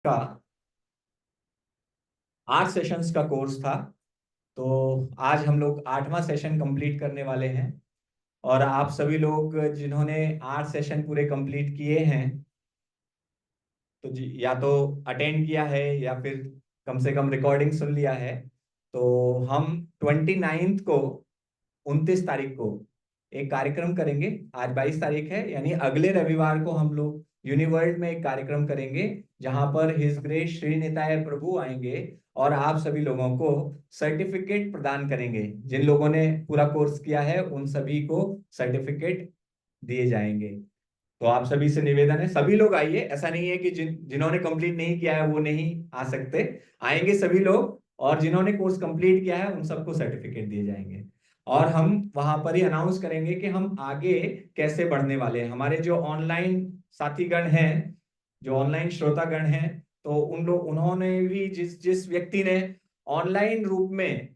का 8 सेशंस का कोर्स था। तो आज हम लोग 8वां सेशन कंप्लीट करने वाले हैं। और आप सभी लोग जिन्होंने 8 सेशन पूरे कंप्लीट किए हैं, तो जी या तो अटेंड किया है या फिर कम से कम रिकॉर्डिंग सुन लिया है। तो हम 29th को, 29 तारीख को एक कार्यक्रम करेंगे। आज 22 तारीख है, यानी अगले रविवार को हम लोग यूनिवर्ल्ड में एक कार्यक्रम करेंगे, जहां पर हिज ग्रेस श्री निताय प्रभु आएंगे और आप सभी लोगों को सर्टिफिकेट प्रदान करेंगे। जिन लोगों ने पूरा कोर्स किया है उन सभी को सर्टिफिकेट दिए जाएंगे। तो आप सभी से निवेदन है, सभी लोग आइए। ऐसा नहीं है कि जिन्होंने कंप्लीट नहीं किया है वो नहीं आ सकते, आएंगे सभी लोग। और जिन्होंने कोर्स कंप्लीट किया है उन सबको सर्टिफिकेट दिए जाएंगे। और हम वहां पर ही अनाउंस करेंगे कि हम आगे कैसे बढ़ने वाले हैं। हमारे जो ऑनलाइन साथीगण हैं, जो ऑनलाइन श्रोतागण हैं, तो उन्होंने भी जिस जिस व्यक्ति ने ऑनलाइन रूप में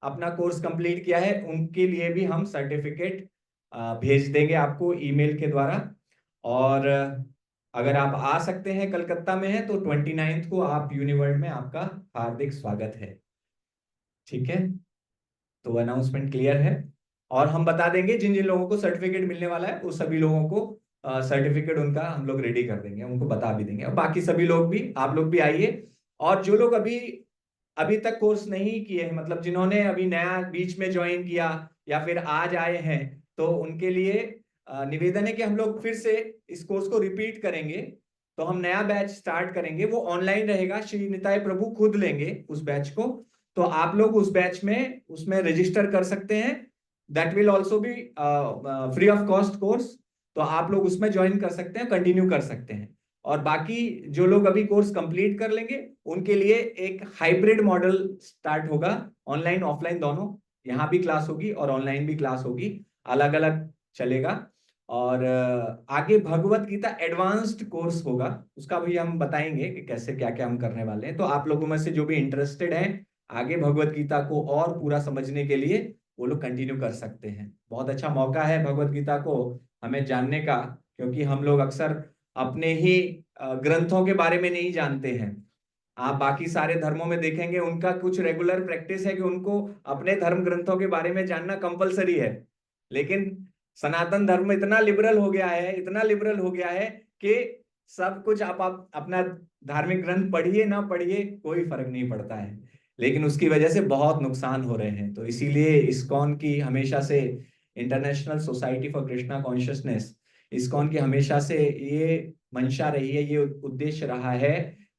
अपना कोर्स कंप्लीट किया है उनके लिए भी हम सर्टिफिकेट भेज देंगे आपको ईमेल के द्वारा। और अगर आप आ सकते हैं, कलकत्ता में है, तो 29th को आप यूनिवर्ल्ड में आपका हार्दिक स्वागत है। ठीक है, तो अनाउंसमेंट क्लियर है। और हम बता देंगे जिन जिन लोगों को सर्टिफिकेट मिलने वाला है उस सभी लोगों को सर्टिफिकेट उनका हम लोग रेडी कर देंगे, उनको बता भी देंगे। और बाकी सभी लोग भी, आप लोग भी आइए। और जो लोग अभी अभी तक कोर्स नहीं किए हैं, मतलब जिन्होंने अभी नया बीच में ज्वाइन किया या फिर आज आए हैं, तो उनके लिए निवेदन है कि हम लोग फिर से इस कोर्स को रिपीट करेंगे। तो हम नया बैच स्टार्ट करेंगे, वो ऑनलाइन रहेगा, श्री निताय प्रभु खुद लेंगे उस बैच को। तो आप लोग उस बैच में उसमें रजिस्टर कर सकते हैं। That will also be free of cost course. तो आप लोग उसमें ज्वाइन कर सकते हैं, कंटिन्यू कर सकते हैं। और बाकी जो लोग अभी कोर्स कंप्लीट कर लेंगे उनके लिए एक हाइब्रिड मॉडल स्टार्ट होगा, ऑनलाइन ऑफलाइन दोनों। यहाँ भी क्लास होगी और ऑनलाइन भी क्लास होगी, अलग अलग चलेगा। और आगे भगवत गीता एडवांस्ड कोर्स होगा, उसका भी हम बताएंगे कि कैसे क्या क्या हम करने वाले हैं। तो आप लोगों में से जो भी इंटरेस्टेड हैं आगे भगवत गीता को और पूरा समझने के लिए, वो लोग कंटिन्यू कर सकते हैं। बहुत अच्छा मौका है भगवत गीता को हमें जानने का, क्योंकि हम लोग अक्सर अपने ही ग्रंथों के बारे में नहीं जानते हैं। आप बाकी सारे धर्मों में देखेंगे उनका कुछ रेगुलर प्रैक्टिस है कि उनको अपने धर्म ग्रंथों के बारे में जानना कंपलसरी है। लेकिन सनातन धर्म इतना लिबरल हो गया है, इतना लिबरल हो गया है कि सब कुछ आप अपना धार्मिक ग्रंथ पढ़िए ना पढ़िए कोई फर्क नहीं पड़ता है। लेकिन उसकी वजह से बहुत नुकसान हो रहे हैं। तो इसीलिए इस्कॉन की हमेशा से, international society for Krishna consciousness, ISKCON की हमेशा से ये मंशा रही है, ये उद्देश्य रहा है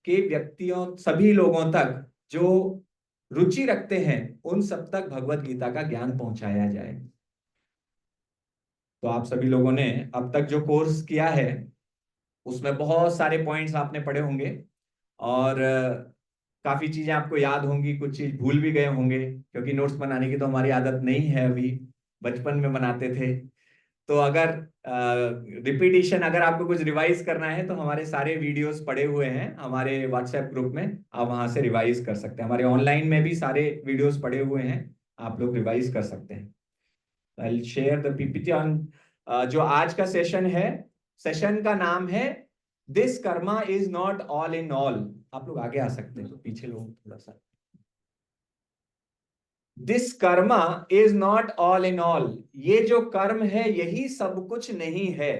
कि व्यक्तियों, सभी लोगों तक जो रुचि रखते हैं उन सब तक भगवत गीता का ज्ञान पहुंचाया जाए। तो आप सभी लोगों ने अब तक जो कोर्स किया है उसमें बहुत सारे पॉइंट्स आपने पढ़े होंगे। और काफी चीजें आपको याद होंगी, कुछ चीज भूल भी गए होंगे, क्योंकि नोट्स बनाने की तो हमारी आदत नहीं है अभी, बचपन में बनाते थे। तो अगर रिपीटिशन, अगर आपको कुछ रिवाइज करना है तो हमारे सारे वीडियोस पड़े हुए हैं हमारे व्हाट्सएप ग्रुप में, आप वहां से रिवाइज कर सकते हैं। हमारे ऑनलाइन में भी सारे वीडियोस पड़े हुए हैं, आप लोग रिवाइज कर सकते हैं। I share the PPT on. जो आज का सेशन है, सेशन का नाम है this Karma is not all in all. आप लोग आगे आ सकते हैं, तो पीछे लोग थोड़ा सा। This Karma is not all in all, ये जो कर्म है यही सब कुछ नहीं है।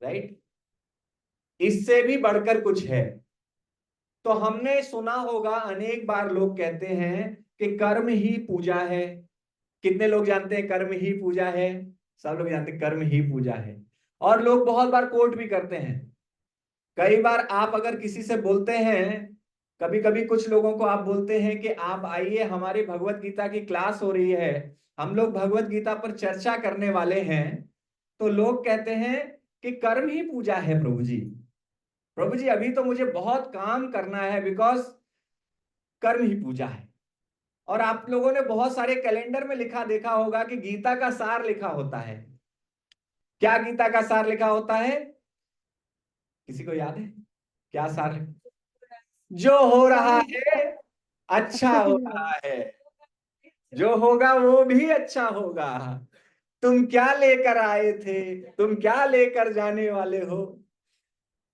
राइट, इससे भी बढ़कर कुछ है। तो हमने सुना होगा अनेक बार, लोग कहते हैं कि कर्म ही पूजा है। कितने लोग जानते हैं कर्म ही पूजा है? सब लोग जानते हैं कर्म ही पूजा है। और लोग बहुत बार कोट भी करते हैं। कई बार आप अगर किसी से बोलते हैं, कभी कभी कुछ लोगों को आप बोलते हैं कि आप आइए, हमारी भगवत गीता की क्लास हो रही है, हम लोग भगवत गीता पर चर्चा करने वाले हैं। तो लोग कहते हैं कि कर्म ही पूजा है प्रभु जी। प्रभु जी अभी तो मुझे बहुत काम करना है, बिकॉज कर्म ही पूजा है। और आप लोगों ने बहुत सारे कैलेंडर में लिखा देखा होगा कि गीता का सार लिखा होता है। क्या गीता का सार लिखा होता है? किसी को याद है क्या सार है? जो हो रहा है अच्छा हो रहा है, जो होगा वो भी अच्छा होगा। तुम क्या लेकर आए थे, तुम क्या लेकर जाने वाले हो।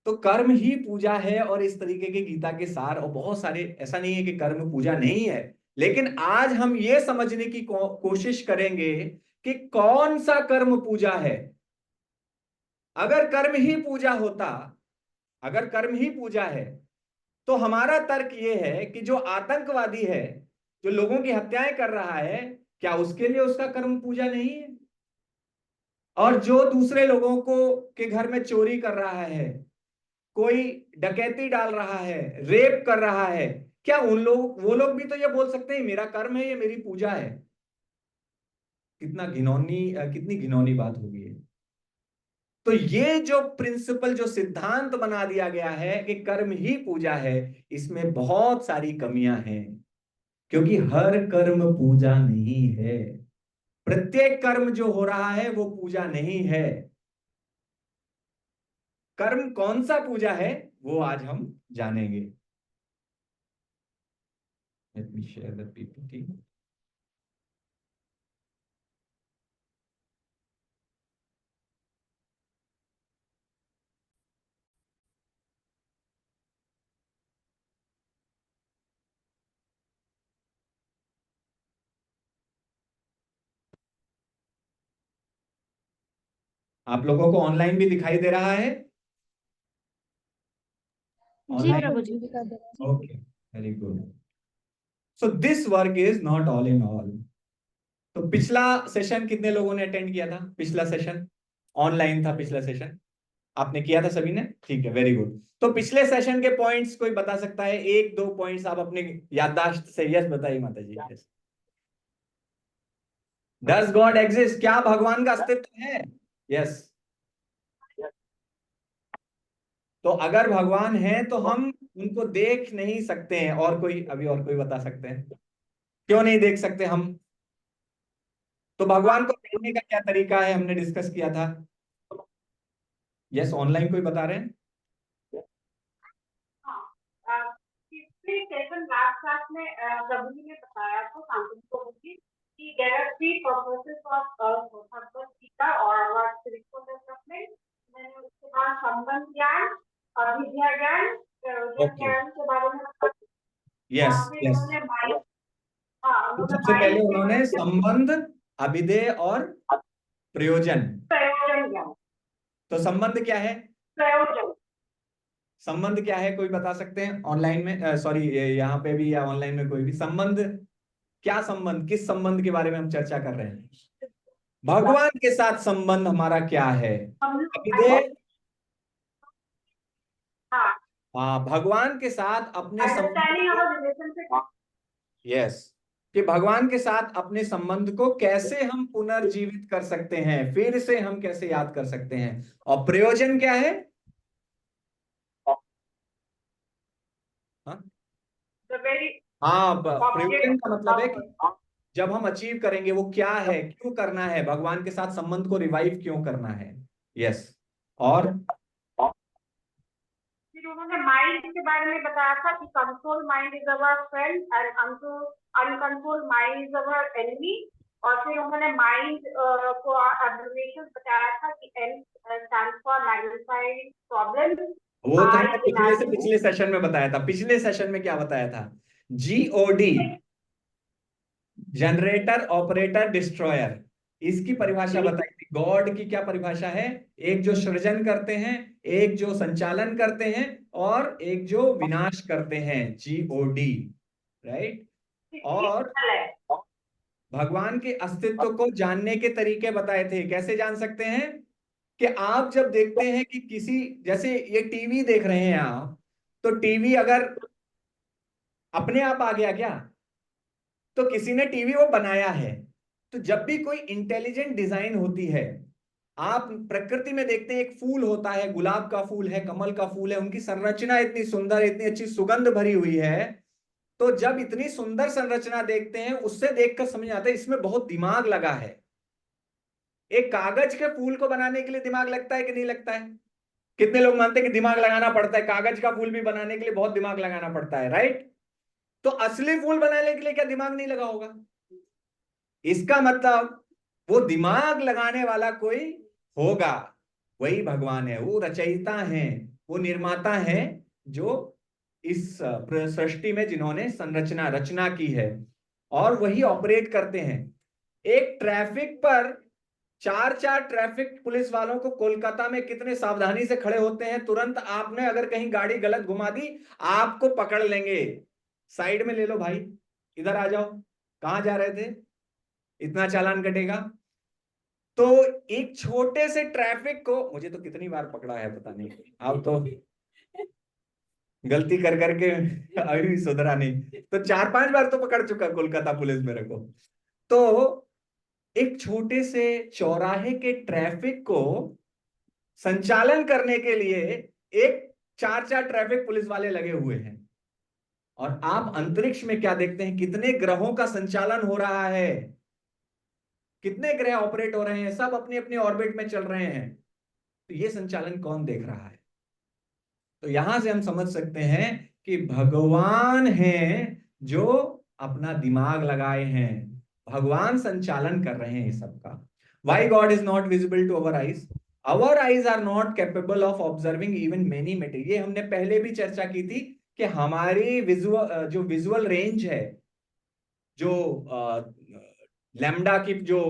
तो कर्म ही पूजा है। और इस तरीके के गीता के सार और बहुत सारे, ऐसा नहीं है कि कर्म पूजा नहीं है, लेकिन आज हम ये समझने की कोशिश करेंगे कि कौन सा कर्म पूजा है। अगर कर्म ही पूजा होता, अगर कर्म ही पूजा है, तो हमारा तर्क ये है कि जो आतंकवादी है, जो लोगों की हत्याएं कर रहा है, क्या उसके लिए उसका कर्म पूजा नहीं है? और जो दूसरे लोगों को के घर में चोरी कर रहा है, कोई डकैती डाल रहा है, रेप कर रहा है, क्या वो लोग भी तो ये बोल सकते हैं मेरा कर्म है, ये मेरी पूजा है? कितनी घिनौनी बात होगी ये। तो ये जो प्रिंसिपल, जो सिद्धांत बना दिया गया है कि कर्म ही पूजा है, इसमें बहुत सारी कमियां हैं, क्योंकि हर कर्म पूजा नहीं है। प्रत्येक कर्म जो हो रहा है वो पूजा नहीं है। कर्म कौन सा पूजा है वो आज हम जानेंगे। Let me share the PPT. आप लोगों को ऑनलाइन भी दिखाई दे रहा है? जी ऑनलाइन? प्रभु जी दिखा दे रहा है। Okay, very good. So this work is not all in all. तो पिछला सेशन कितने लोगों ने अटेंड किया था? पिछला सेशन ऑनलाइन था, पिछला सेशन आपने किया था सभी ने? ठीक है, वेरी गुड। तो पिछले सेशन के पॉइंट्स कोई बता सकता है? एक दो पॉइंट्स आप अपने याददाश्त से यस बताइए माता जी। यस। Does God exist? क्या भगवान का अस्तित्व है? यस। तो अगर भगवान है तो हम उनको देख नहीं सकते हैं। और कोई, अभी और कोई बता सकते हैं क्यों नहीं देख सकते हम? तो भगवान को देखने का क्या तरीका है, हमने डिस्कस किया था। यस, ऑनलाइन कोई बता रहे हैं? हाँ, पिछले सेशन लास्ट क्लास में प्रभु जी ने बताया था शांतनु प्रभु जी कि there are three purposes of Bhagavad Gita और आवर स्पिरिचुअल डेवलपमेंट। मैंने उसके बाद संबंध ज्ञान, अभिज्ञा ज्ञान, प्रयोजन ओके, ज्ञान के बारे में बताया। यस फिर यस। उन्होंने माइंड, हाँ तो उन्होंने सबसे पहले माइंड के उन्होंने बारे में संबंध, अभिधेय और प्रयोजन। प्रयोजन ज्ञान, तो संबंध क्या है? प्रयोजन संबंध क्या है, कोई बता सकते हैं ऑनलाइन में? सॉरी, यहाँ पे भी या ऑनलाइन में कोई भी संबंध? क्या संबंध, किस संबंध के बारे में हम चर्चा कर रहे हैं? भगवान के साथ संबंध हमारा क्या है? हम लोग, अभिधेय, हाँ हाँ, भगवान के साथ अपने संबंध अंडरस्टैंडिंग को, आवर रिलेशनशिप। यस, कि भगवान के साथ अपने संबंध को कैसे हम पुनर्जीवित कर सकते हैं, फिर से हम कैसे याद कर सकते हैं। और प्रयोजन क्या है? हाँ, द वेरी हाँ, प्रयोजन ऑब्जेक्ट का मतलब है कि ऑफ, जब हम अचीव करेंगे वो क्या है, क्यों करना है, भगवान के साथ संबंध को रिवाइव क्यों करना है। यस। और फिर उन्होंने माइंड के बारे में बताया था कि control mind is our friend and uncontrol mind is our enemy. और फिर उन्होंने माइंड को एब्रिविएशन बताया था कि M stands for magnified problem, वो तो हमने आई पिछले से इमेजिन। पिछले सेशन में बताया था। पिछले सेशन में क्या बताया था? GOD, जनरेटर ऑपरेटर डिस्ट्रॉयर, इसकी परिभाषा बताई थी। गॉड की क्या परिभाषा है? एक जो सृजन करते हैं, एक जो संचालन करते हैं, और एक जो विनाश करते हैं, GOD, राइट। और भगवान के अस्तित्व को जानने के तरीके बताए थे। कैसे जान सकते हैं? कि आप जब देखते हैं कि किसी, जैसे ये टीवी देख रहे हैं आप, तो टीवी अगर अपने आप आ गया क्या? तो किसी ने टीवी वो बनाया है। तो जब भी कोई इंटेलिजेंट डिजाइन होती है, आप प्रकृति में देखते हैं, एक फूल होता है, गुलाब का फूल है, कमल का फूल है, उनकी संरचना इतनी सुंदर, इतनी अच्छी सुगंध भरी हुई है। तो जब इतनी सुंदर संरचना देखते हैं, उससे देखकर समझ आता है इसमें बहुत दिमाग लगा है। एक कागज के फूल को बनाने के लिए दिमाग लगता है कि नहीं लगता है? कितने लोग मानते हैं कि दिमाग लगाना पड़ता है? कागज का फूल भी बनाने के लिए बहुत दिमाग लगाना पड़ता है, राइट। तो असली फूल बनाने के लिए क्या दिमाग नहीं लगा होगा? इसका मतलब वो दिमाग लगाने वाला कोई होगा, वही भगवान है, वो रचयिता हैं। वो निर्माता हैं जो इस सृष्टि में जिन्होंने रचना की है, और वही ऑपरेट करते हैं। एक ट्रैफिक पर चार चार ट्रैफिक पुलिस वालों को कोलकाता में कितने सावधानी से खड़े होते हैं, तुरंत आपने अगर कहीं गाड़ी गलत घुमा दी आपको पकड़ लेंगे, साइड में ले लो भाई, इधर आ जाओ, कहां जा रहे थे, इतना चालान कटेगा। तो एक छोटे से ट्रैफिक को, मुझे तो कितनी बार पकड़ा है पता नहीं, अब तो गलती कर करके अभी भी सुधरा नहीं, तो 4-5 बार तो पकड़ चुका कोलकाता पुलिस मेरे को। तो एक छोटे से चौराहे के ट्रैफिक को संचालन करने के लिए एक चार चार ट्रैफिक पुलिस वाले लगे हुए हैं, और आप अंतरिक्ष में क्या देखते हैं, कितने ग्रहों का संचालन हो रहा है, कितने ग्रह ऑपरेट हो रहे हैं, सब अपने अपने ऑर्बिट में चल रहे हैं। तो ये संचालन कौन देख रहा है? तो यहां से हम समझ सकते हैं कि भगवान हैं जो अपना दिमाग लगाए हैं, भगवान संचालन कर रहे हैं सबका। Why God is not visible to our eyes? Our eyes are not capable of observing even many material. ये हमने पहले भी चर्चा की थी कि हमारी विजुअल रेंज है, जो लैम्डा की जो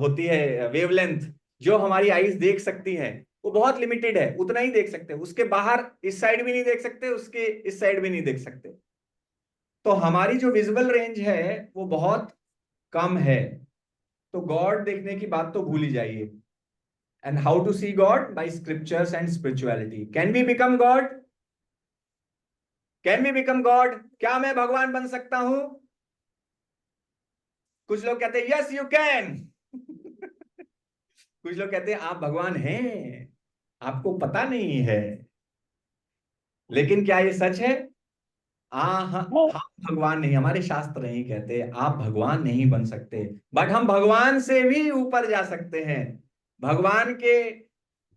होती है वेवलेंथ, जो हमारी आईज देख सकती है, वो बहुत लिमिटेड है, उतना ही देख सकते हैं, उसके बाहर इस साइड भी नहीं देख सकते, उसके इस साइड भी नहीं देख सकते। तो हमारी जो विजुअल रेंज है वो बहुत कम है। तो गॉड देखने की बात तो भूल ही जाइए। And how to see God? By scriptures and spirituality. Can we become God? Can we become God? क्या मैं भगवान बन सकता हूं? कुछ लोग कहते हैं यस यू कैन। कुछ लोग कहते हैं आप भगवान हैं, आपको पता नहीं है। लेकिन क्या ये सच है? हाँ, हम भगवान नहीं, हमारे शास्त्र नहीं कहते आप भगवान नहीं बन सकते, बट हम भगवान से भी ऊपर जा सकते हैं, भगवान के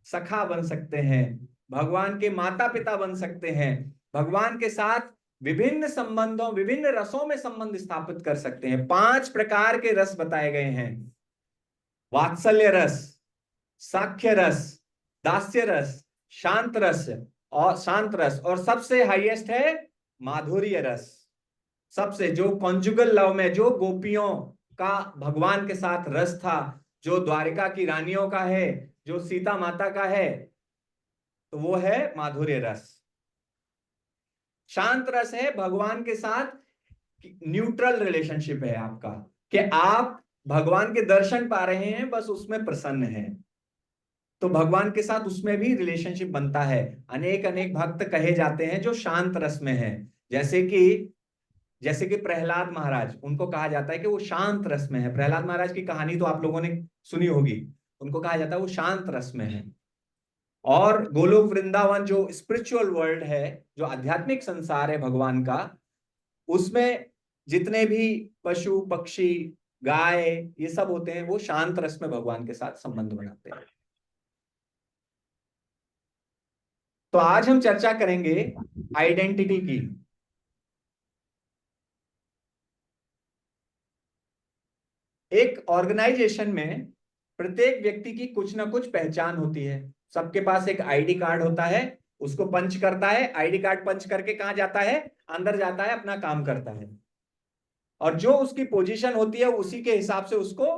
सखा बन सकते हैं, भगवान के माता पिता बन सकते हैं, भगवान के साथ विभिन्न संबंधों, विभिन्न रसों में संबंध स्थापित कर सकते हैं। 5 प्रकार के रस बताए गए हैं: वात्सल्य रस, साख्य रस, दास्य रस, शांत रस, और सबसे हाईएस्ट है माधुर्य रस। सबसे जो कॉन्जुगल लव में जो गोपियों का भगवान के साथ रस था, जो द्वारिका की रानियों का है, जो सीता माता का है, तो वो है माधुर्य रस। शांत रस है भगवान के साथ न्यूट्रल रिलेशनशिप है आपका, कि आप भगवान के दर्शन पा रहे हैं, बस उसमें प्रसन्न हैं, तो भगवान के साथ उसमें भी रिलेशनशिप बनता है। अनेक अनेक भक्त कहे जाते हैं जो शांत रस में है, जैसे कि प्रहलाद महाराज, उनको कहा जाता है कि वो शांत रस में है। प्रहलाद महाराज की कहानी तो आप लोगों ने सुनी होगी, उनको कहा जाता है वो शांत रस में है। और गोलोक वृंदावन जो स्पिरिचुअल वर्ल्ड है, जो आध्यात्मिक संसार है भगवान का, उसमें जितने भी पशु पक्षी गाय ये सब होते हैं, वो शांत रस में भगवान के साथ संबंध बनाते हैं। तो आज हम चर्चा करेंगे आइडेंटिटी की। एक ऑर्गेनाइजेशन में प्रत्येक व्यक्ति की कुछ ना कुछ पहचान होती है। सबके पास एक आईडी कार्ड होता है, उसको पंच करता है, आईडी कार्ड पंच करके कहां जाता है? अंदर जाता है, अपना काम करता है, और जो उसकी पोजीशन होती है उसी के हिसाब से उसको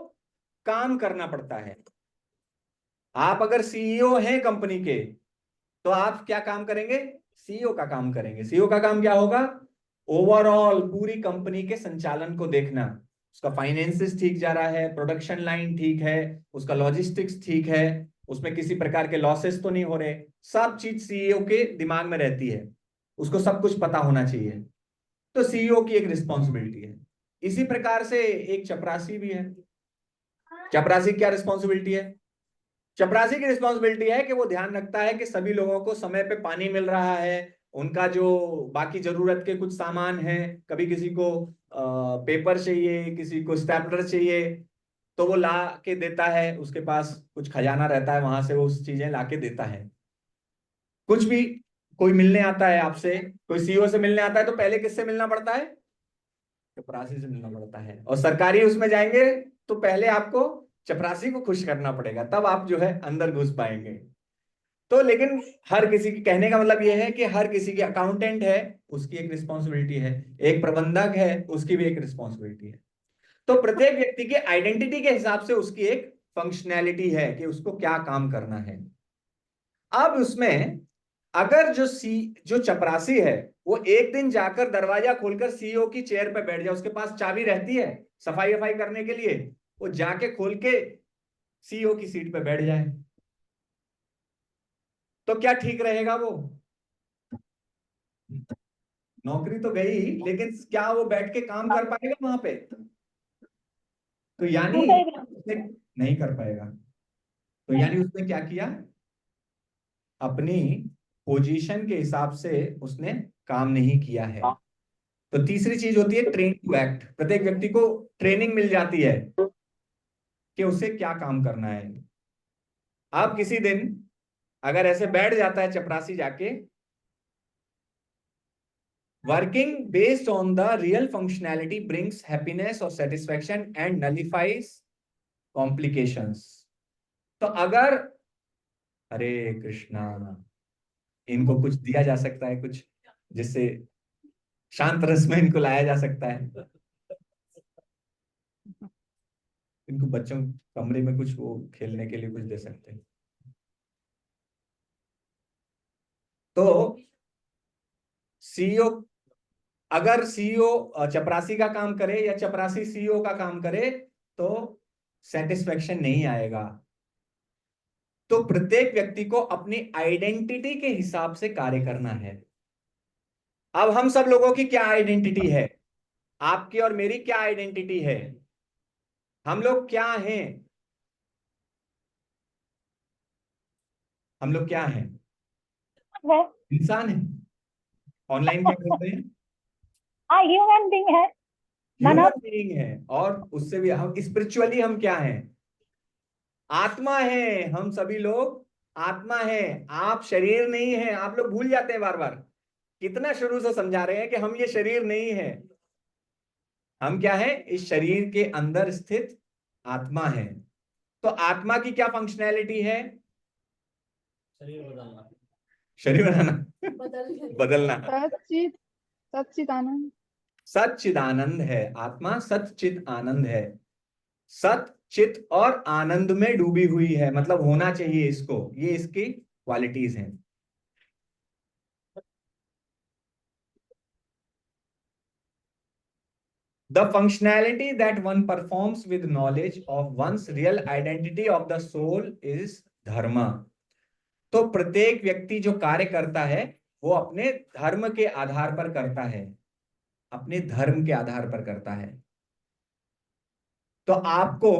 काम करना पड़ता है। आप अगर सीईओ हैं कंपनी के, तो आप क्या काम करेंगे? सीईओ का काम करेंगे। सीईओ का काम क्या होगा? ओवरऑल पूरी कंपनी के संचालन को देखना, उसका फाइनेंसिस ठीक जा रहा है, प्रोडक्शन लाइन ठीक है, उसका लॉजिस्टिक्स ठीक है, उसमें किसी प्रकार के लॉसेस तो नहीं हो रहे, सब चीज सीईओ के दिमाग में रहती है, उसको सब कुछ पता होना चाहिए। तो सीईओ की एक रिस्पॉन्सिबिलिटी है। इसी प्रकार से एक चपरासी भी है। चपरासी क्या रिस्पॉन्सिबिलिटी है? चपरासी की रिस्पॉन्सिबिलिटी है कि वो ध्यान रखता है कि सभी लोगों को समय पे पानी मिल रहा है, उनका जो बाकी जरूरत के कुछ सामान है, कभी किसी को पेपर चाहिए, किसी को स्टेपलर चाहिए, तो वो ला के देता है, उसके पास कुछ खजाना रहता है, वहां से वो चीजें ला के देता है। कुछ भी कोई मिलने आता है आपसे, कोई सीईओ से मिलने आता है, तो पहले किससे मिलना पड़ता है? चपरासी से मिलना पड़ता है। और सरकारी उसमें जाएंगे तो पहले आपको चपरासी को खुश करना पड़ेगा, तब आप जो है अंदर घुस पाएंगे। तो लेकिन हर किसी की, कहने का मतलब यह है कि हर किसी की, अकाउंटेंट है उसकी एक रिस्पॉन्सिबिलिटी है, एक प्रबंधक है उसकी भी एक रिस्पॉन्सिबिलिटी है। तो प्रत्येक व्यक्ति के आइडेंटिटी के हिसाब से उसकी एक फंक्शनैलिटी है कि उसको क्या काम करना है। अब उसमें अगर जो चपरासी है वो एक दिन जाकर दरवाजा खोलकर सीईओ की चेयर पर बैठ जाए, उसके पास चाबी रहती है सफाई वफाई करने के लिए, वो जाके खोल के सीईओ की सीट पे बैठ जाए, तो क्या ठीक रहेगा? वो नौकरी तो गई, लेकिन क्या वो बैठ के काम कर पाएगा वहां पे? तो यानी उसने नहीं कर पाएगा। तो यानी उसने क्या किया, अपनी पोजीशन के हिसाब से उसने काम नहीं किया है। तो तीसरी चीज होती है ट्रेन टू एक्ट। प्रत्येक व्यक्ति को ट्रेनिंग मिल जाती है कि उसे क्या काम करना है। अब किसी दिन अगर ऐसे बैठ जाता है चपरासी जाके, working based on the real functionality brings happiness और सेटिस्फैक्शन एंड नलिफाइज कॉम्प्लिकेशंस। तो अगर, हरे कृष्णा, इनको कुछ दिया जा सकता है, कुछ जिससे शांत रस में इनको लाया जा सकता है? इनको बच्चों कमरे में कुछ वो खेलने के लिए कुछ दे सकते हैं। तो सीईओ, अगर सीईओ चपरासी का काम करे या चपरासी सीईओ का काम करे तो सेटिस्फेक्शन नहीं आएगा। तो प्रत्येक व्यक्ति को अपनी आइडेंटिटी के हिसाब से कार्य करना है। अब हम सब लोगों की क्या आइडेंटिटी है? आपकी और मेरी क्या आइडेंटिटी है? हम लोग क्या हैं? हम लोग क्या हैं? है। इंसान है। ऑनलाइन क्या बोलते हैं? हाँ, ह्यूमन बीइंग है। मानव। ह्यूमन बीइंग है। और उससे भी हम स्पिरिचुअली हम क्या हैं? आत्मा है। हम सभी लोग आत्मा है। आप शरीर नहीं है। आप लोग भूल जाते हैं बार बार। कितना शुरू से समझा रहे हैं कि हम ये शरीर नहीं है। हम क्या है? इस शरीर के अंदर स्थित आत्मा है। तो आत्मा की क्या फंक्शनैलिटी है? शरीर बदलना। शरीर बनाना, बदलना। सच्चित सच्चित आनंद। सच्चिदानंद है आत्मा। सच्चित आनंद है। सत चित और आनंद में डूबी हुई है, मतलब होना चाहिए इसको, ये इसकी क्वालिटीज हैं। The functionality that one performs with knowledge of one's real identity of the soul is dharma. तो प्रत्येक व्यक्ति जो कार्य करता है वो अपने धर्म के आधार पर करता है, अपने धर्म के आधार पर करता है। तो आपको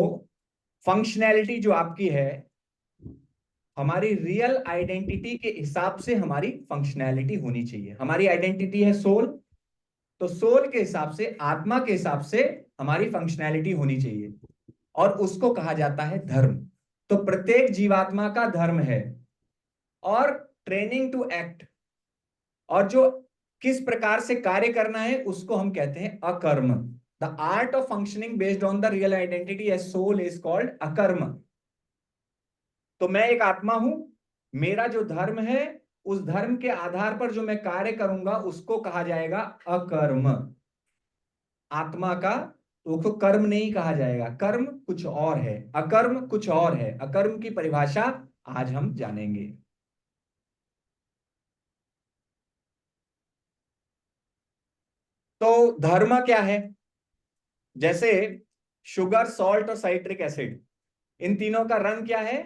फंक्शनैलिटी जो आपकी है, हमारी रियल आइडेंटिटी के हिसाब से हमारी फंक्शनैलिटी होनी चाहिए। हमारी आइडेंटिटी है सोल, तो सोल के हिसाब से, आत्मा के हिसाब से हमारी फंक्शनैलिटी होनी चाहिए, और उसको कहा जाता है धर्म। तो प्रत्येक जीवात्मा का धर्म है। और ट्रेनिंग टू एक्ट, और जो किस प्रकार से कार्य करना है उसको हम कहते हैं अकर्म। The art of functioning based on the real identity as soul is called अकर्म। तो मैं एक आत्मा हूं, मेरा जो धर्म है उस धर्म के आधार पर जो मैं कार्य करूंगा उसको कहा जाएगा अकर्म। आत्मा का तो उसको कर्म नहीं कहा जाएगा। कर्म कुछ और है, अकर्म कुछ और है। अकर्म की परिभाषा आज हम जानेंगे। तो धर्म क्या है? जैसे शुगर, सॉल्ट और साइट्रिक एसिड, इन तीनों का रंग क्या है?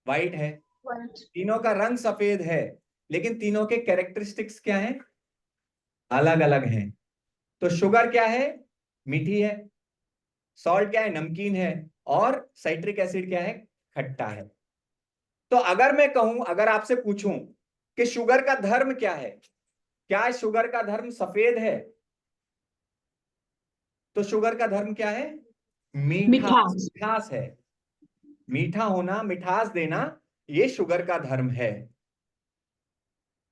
वाइट है। तीनों का रंग सफेद है, लेकिन तीनों के कैरेक्टरिस्टिक्स क्या हैं? अलग अलग हैं। तो शुगर क्या है? मीठी है। सॉल्ट क्या है? नमकीन है। और साइट्रिक एसिड क्या है? खट्टा है। तो अगर मैं कहूं, अगर आपसे पूछूं कि शुगर का धर्म क्या है, क्या शुगर का धर्म सफेद है? तो शुगर का धर्म क्या है? मिठास। मिठास है। मीठा होना, मिठास देना, ये शुगर का धर्म है।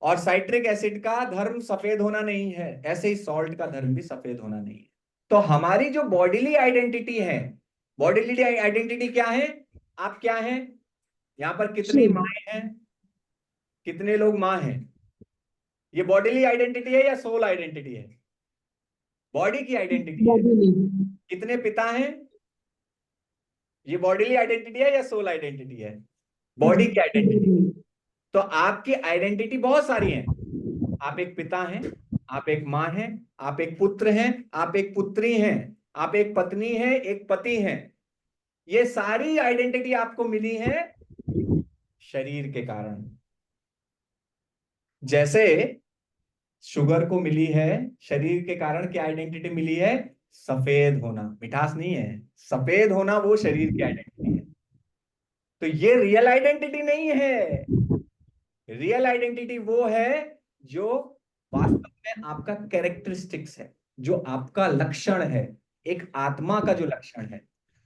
और साइट्रिक एसिड का धर्म सफेद होना नहीं है, ऐसे ही सॉल्ट का धर्म भी सफेद होना नहीं है। तो हमारी जो बॉडीली आइडेंटिटी है, बॉडीली आइडेंटिटी क्या है? आप क्या हैं? यहाँ पर कितनी माएँ हैं, कितने लोग माँ हैं? ये बॉडीली आइडेंटिटी है या सोल आइडेंटिटी है? बॉडी की आइडेंटिटी है। कितने पिता हैं? ये बॉडीली आइडेंटिटी है या सोल आइडेंटिटी है? बॉडी की आइडेंटिटी। तो आपकी आइडेंटिटी बहुत सारी है। आप एक पिता हैं, आप एक माँ हैं, आप एक पुत्र हैं, आप एक पुत्री हैं, आप एक पत्नी हैं, एक पति हैं। ये सारी आइडेंटिटी आपको मिली है शरीर के कारण। जैसे शुगर को मिली है शरीर के कारण, क्या आइडेंटिटी मिली है? सफेद होना, मिठास नहीं है, सफेद होना वो शरीर की आइडेंटिटी है। तो ये रियल आइडेंटिटी नहीं है। रियल आइडेंटिटी वो है जो वास्तव में आपका कैरेक्टरिस्टिक्स है, जो आपका लक्षण है, एक आत्मा का जो लक्षण है।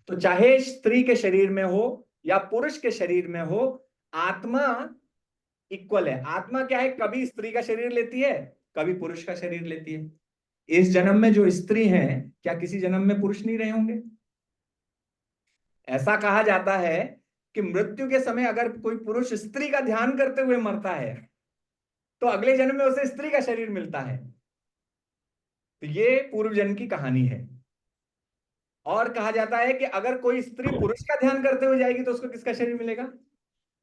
तो चाहे स्त्री के शरीर में हो या पुरुष के शरीर में हो, आत्मा इक्वल है। आत्मा क्या है? कभी स्त्री का शरीर लेती है, कभी पुरुष का शरीर लेती है। इस जन्म में जो स्त्री हैं, क्या किसी जन्म में पुरुष नहीं रहे होंगे? ऐसा कहा जाता है कि मृत्यु के समय अगर कोई पुरुष स्त्री का ध्यान करते हुए मरता है तो अगले जन्म में उसे स्त्री का शरीर मिलता है। तो ये पूर्व जन्म की कहानी है। और कहा जाता है कि अगर कोई स्त्री पुरुष का ध्यान करते हुए जाएगी तो उसको किसका शरीर मिलेगा?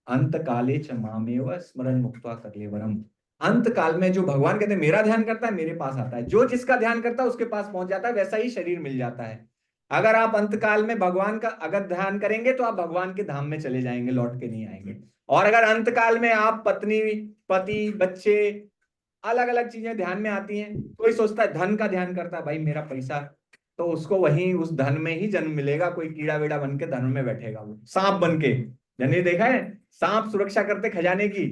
अंत काले च मामेव स्मरण मुक्त्वा कलेवरम। अंत काल में जो भगवान कहते हैं मेरा ध्यान करता है मेरे पास आता है, जो जिसका ध्यान करता है उसके पास पहुंच जाता है, वैसा ही शरीर मिल जाता है। अगर आप अंत काल में भगवान का अगर ध्यान करेंगे तो आप भगवान के धाम में चले जाएंगे, लौट के नहीं आएंगे। और अगर अंत काल में आप पत्नी, पति, बच्चे, अलग अलग चीजें ध्यान में आती हैं, कोई सोचता है धन का ध्यान करता है, भाई मेरा पैसा, तो उसको वहीं उस धन में ही जन्म मिलेगा। कोई कीड़ा वेड़ा बन के धन में बैठेगा, वो सांप बन के। जने देखा है सांप सुरक्षा करते खजाने की?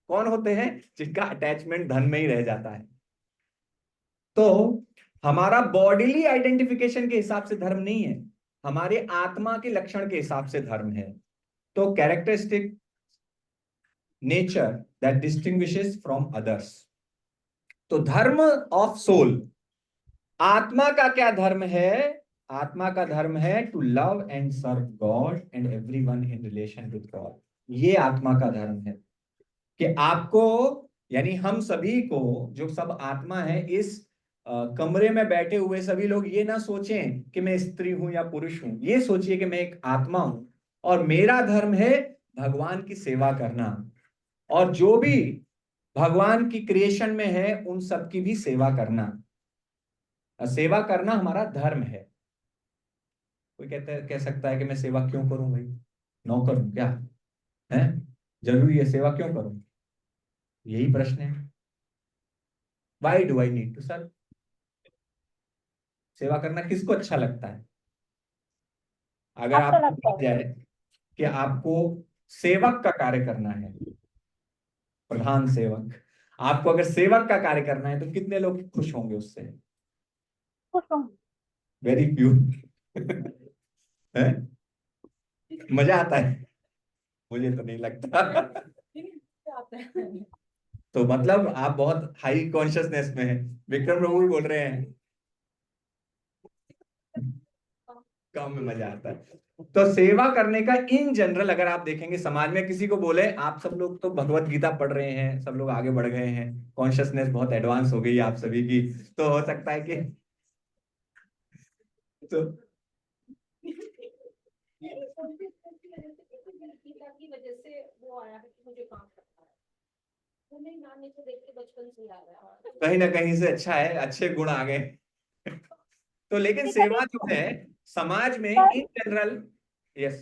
कौन होते हैं? जिनका अटैचमेंट धन में ही रह जाता है। तो हमारा बॉडीली आइडेंटिफिकेशन के हिसाब से धर्म नहीं है, हमारे आत्मा के लक्षण के हिसाब से धर्म है। तो characteristic nature that distinguishes from others. तो धर्म ऑफ सोल, आत्मा का क्या धर्म है? आत्मा का धर्म है to love and serve God and everyone in relation with God. ये आत्मा का धर्म है कि आपको, यानी हम सभी को, जो सब आत्मा है, इस कमरे में बैठे हुए सभी लोग ये ना सोचें कि मैं स्त्री हूं या पुरुष हूं। ये सोचिए कि मैं एक आत्मा हूं और मेरा धर्म है भगवान की सेवा करना, और जो भी भगवान की क्रिएशन में है उन सबकी भी सेवा करना। सेवा करना हमारा धर्म है। कोई कह सकता है कि मैं सेवा क्यों करूं भाई, नौकर हूं क्या है, जरूरी है सेवा क्यों करूं? यही प्रश्न है। Why do I need to serve? सेवा करना किसको अच्छा लगता है? अगर अच्छा आपको लगता कहा जाए कि आपको सेवक का कार्य करना है, प्रधान सेवक, आपको अगर सेवक का कार्य करना है तो कितने लोग खुश होंगे उससे? है। Very few. है? मजा आता है? मुझे तो नहीं लगता। तो मतलब आप बहुत हाई कॉन्शियसनेस में हैं। विक्रम प्रभु भी बोल रहे हैं काम में मजा आता है। तो सेवा करने का इन जनरल अगर आप देखेंगे समाज में, किसी को बोले आप सब लोग तो भगवत गीता पढ़ रहे हैं, सब लोग आगे बढ़ गए हैं, कॉन्शियसनेस बहुत एडवांस हो गई है आप सभी की, तो हो सकता है कि तो की वजह से वो आया है कि मुझे काम करना है, तो नहीं नानी को देख के बचपन से आ रहा है, कहीं ना कहीं से अच्छा है, अच्छे गुण आ गए। तो लेकिन सेवा जो है समाज में इन जनरल, यस,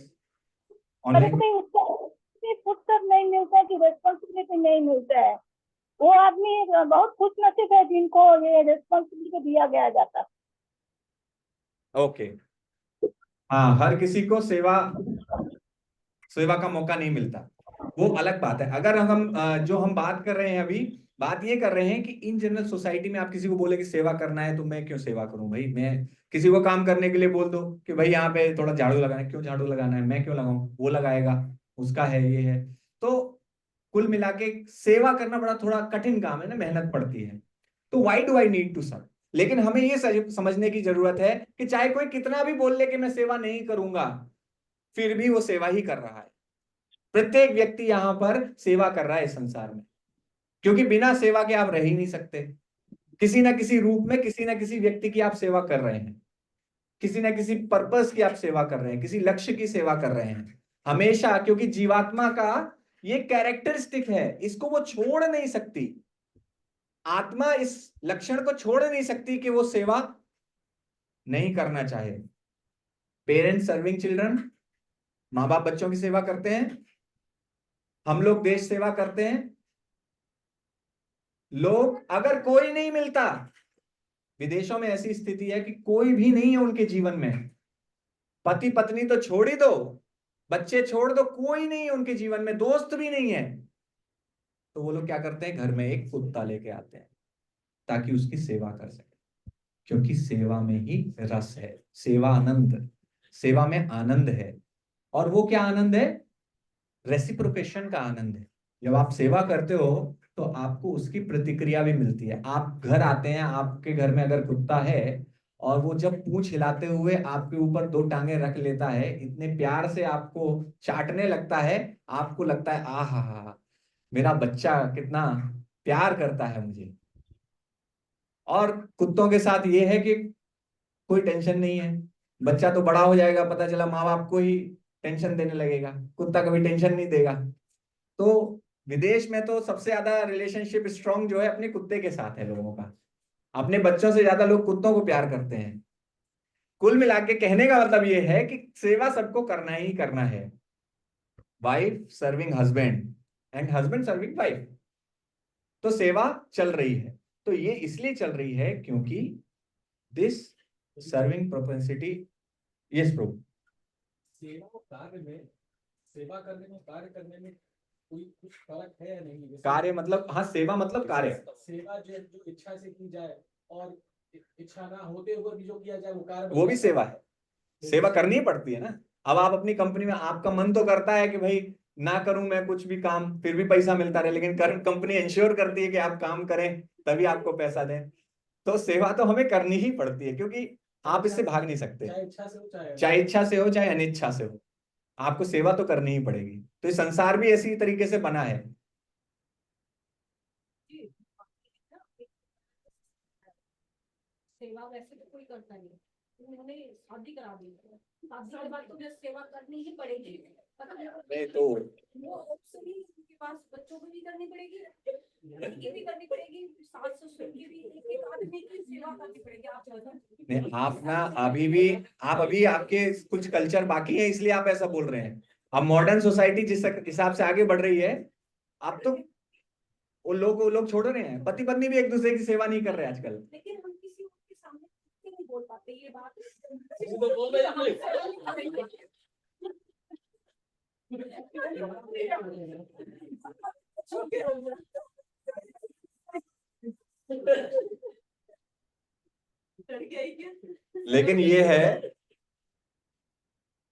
कभी ऑनलाइन कभी उसको फुर्सत नहीं मिलता कि रेस्पॉन्सिबिलिटी नहीं मिलता है। वो आदमी बहुत खुश नसीब है जिनको ये रेस्पॉन्सिबिलिटी दिया गया जाता है। ओके। हाँ, हर किसी को सेवा सेवा का मौका नहीं मिलता, वो अलग बात है। अगर हम जो हम बात कर रहे हैं अभी, बात ये कर रहे हैं कि इन जनरल सोसाइटी में आप किसी को बोले कि सेवा करना है तो मैं क्यों सेवा करूं भाई। मैं किसी को काम करने के लिए बोल दो कि भाई यहाँ पे थोड़ा झाड़ू लगाना है, क्यों झाड़ू लगाना है, मैं क्यों लगाऊं, वो लगाएगा, उसका है, ये है। तो कुल मिला के सेवा करना बड़ा थोड़ा कठिन काम है ना, मेहनत पड़ती है। तो why do I need to serve? लेकिन हमें ये समझने की जरूरत है कि चाहे कोई कितना भी बोल ले कि मैं सेवा नहीं करूंगा, फिर भी वो सेवा ही कर रहा है। प्रत्येक व्यक्ति यहां पर सेवा कर रहा है इस संसार में, क्योंकि बिना सेवा के आप रह ही नहीं सकते। किसी ना किसी रूप में किसी ना किसी व्यक्ति की आप सेवा कर रहे हैं, किसी ना किसी पर्पस की आप सेवा कर रहे हैं, किसी लक्ष्य की सेवा कर रहे हैं हमेशा, क्योंकि जीवात्मा का ये कैरेक्टरिस्टिक है, इसको वो छोड़ नहीं सकती। आत्मा इस लक्षण को छोड़ नहीं सकती कि वो सेवा नहीं करना चाहे। पेरेंट्स सर्विंग चिल्ड्रन, माँ बाप बच्चों की सेवा करते हैं, हम लोग देश सेवा करते हैं। लोग, अगर कोई नहीं मिलता, विदेशों में ऐसी स्थिति है कि कोई भी नहीं है उनके जीवन में, पति पत्नी तो छोड़ ही दो, बच्चे छोड़ दो, कोई नहीं है उनके जीवन में, दोस्त भी नहीं है, तो वो लोग क्या करते हैं, घर में एक कुत्ता लेके आते हैं ताकि उसकी सेवा कर सके, क्योंकि सेवा में ही रस है, सेवा आनंद, सेवा में आनंद है। और वो क्या आनंद है? रेसिप्रोकेशन का आनंद है। जब आप सेवा करते हो तो आपको उसकी प्रतिक्रिया भी मिलती है। आप घर आते हैं, आपके घर में अगर कुत्ता है और वो जब पूंछ हिलाते हुए आपके ऊपर दो टांगे रख लेता है, इतने प्यार से आपको चाटने लगता है, आपको लगता है आहा, मेरा बच्चा कितना प्यार करता है मुझे। और कुत्तों के साथ ये है कि कोई टेंशन नहीं है, बच्चा तो बड़ा हो जाएगा, पता चला माँ बाप को ही टेंशन देने लगेगा, कुत्ता कभी टेंशन नहीं देगा। तो विदेश में तो सबसे ज्यादा रिलेशनशिप स्ट्रांग जो है अपने कुत्ते के साथ है लोगों का, अपने बच्चों से ज्यादा लोग कुत्तों को प्यार करते हैं। कुल मिला के कहने का मतलब ये है कि सेवा सबको करना ही करना है। Wife serving husband and husband serving wife, तो सेवा चल रही है। तो ये इसलिए चल रही है क्योंकि दिस सर्विंग प्रोपेंसिटी। यस प्रभु। सेवा और कार्य में, सेवा करने में कार्य करने में कोई कुछ फर्क है या नहीं? जैसे कार्य मतलब, हाँ, सेवा मतलब कार्य। सेवा जो इच्छा से की जाए और इच्छा ना होते हुए भी जो किया जाए वो कार्य, वो भी सेवा है, सेवा करनी ही पड़ती है ना। अब आप अपनी कंपनी में, आपका मन तो करता है कि भाई ना करूं मैं कुछ भी काम, फिर भी पैसा मिलता रहे, लेकिन कंपनी इंश्योर करती है कि आप काम करें तभी आपको पैसा दें। तो सेवा तो हमें करनी ही पड़ती है, क्योंकि आप इससे भाग नहीं सकते, चाहे इच्छा से हो चाहे इच्छा से हो चाहे अनिच्छा से हो, आपको सेवा तो करनी ही पड़ेगी। तो ये संसार भी इसी तरीके से बना है। सेवा वैसे तो कोई करता नहीं, उन्होंने शादी करा दी, शादी के बाद तो मुझे सेवा करनी ही पड़ेगी। नहीं तो वो ऑप्शन ही उनके पास, बच्चों को भी करनी पड़ेगी, उनकी भी करनी पड़ेगी, सास ससुर की भी, एक आदमी की सेवा करनी पड़ेगी। आप नहीं, आप ना अभी आपके कुछ कल्चर बाकी है, इसलिए आप ऐसा बोल रहे हैं। अब मॉडर्न सोसाइटी जिस हिसाब से आगे बढ़ रही है, अब तो वो लोग छोड़ रहे हैं, पति पत्नी भी एक दूसरे की सेवा नहीं कर रहे आजकल। लेकिन हम किसी और के सामने नहीं बोल पाते ये बात। तो बोल रहे हैं। लेकिन ये है,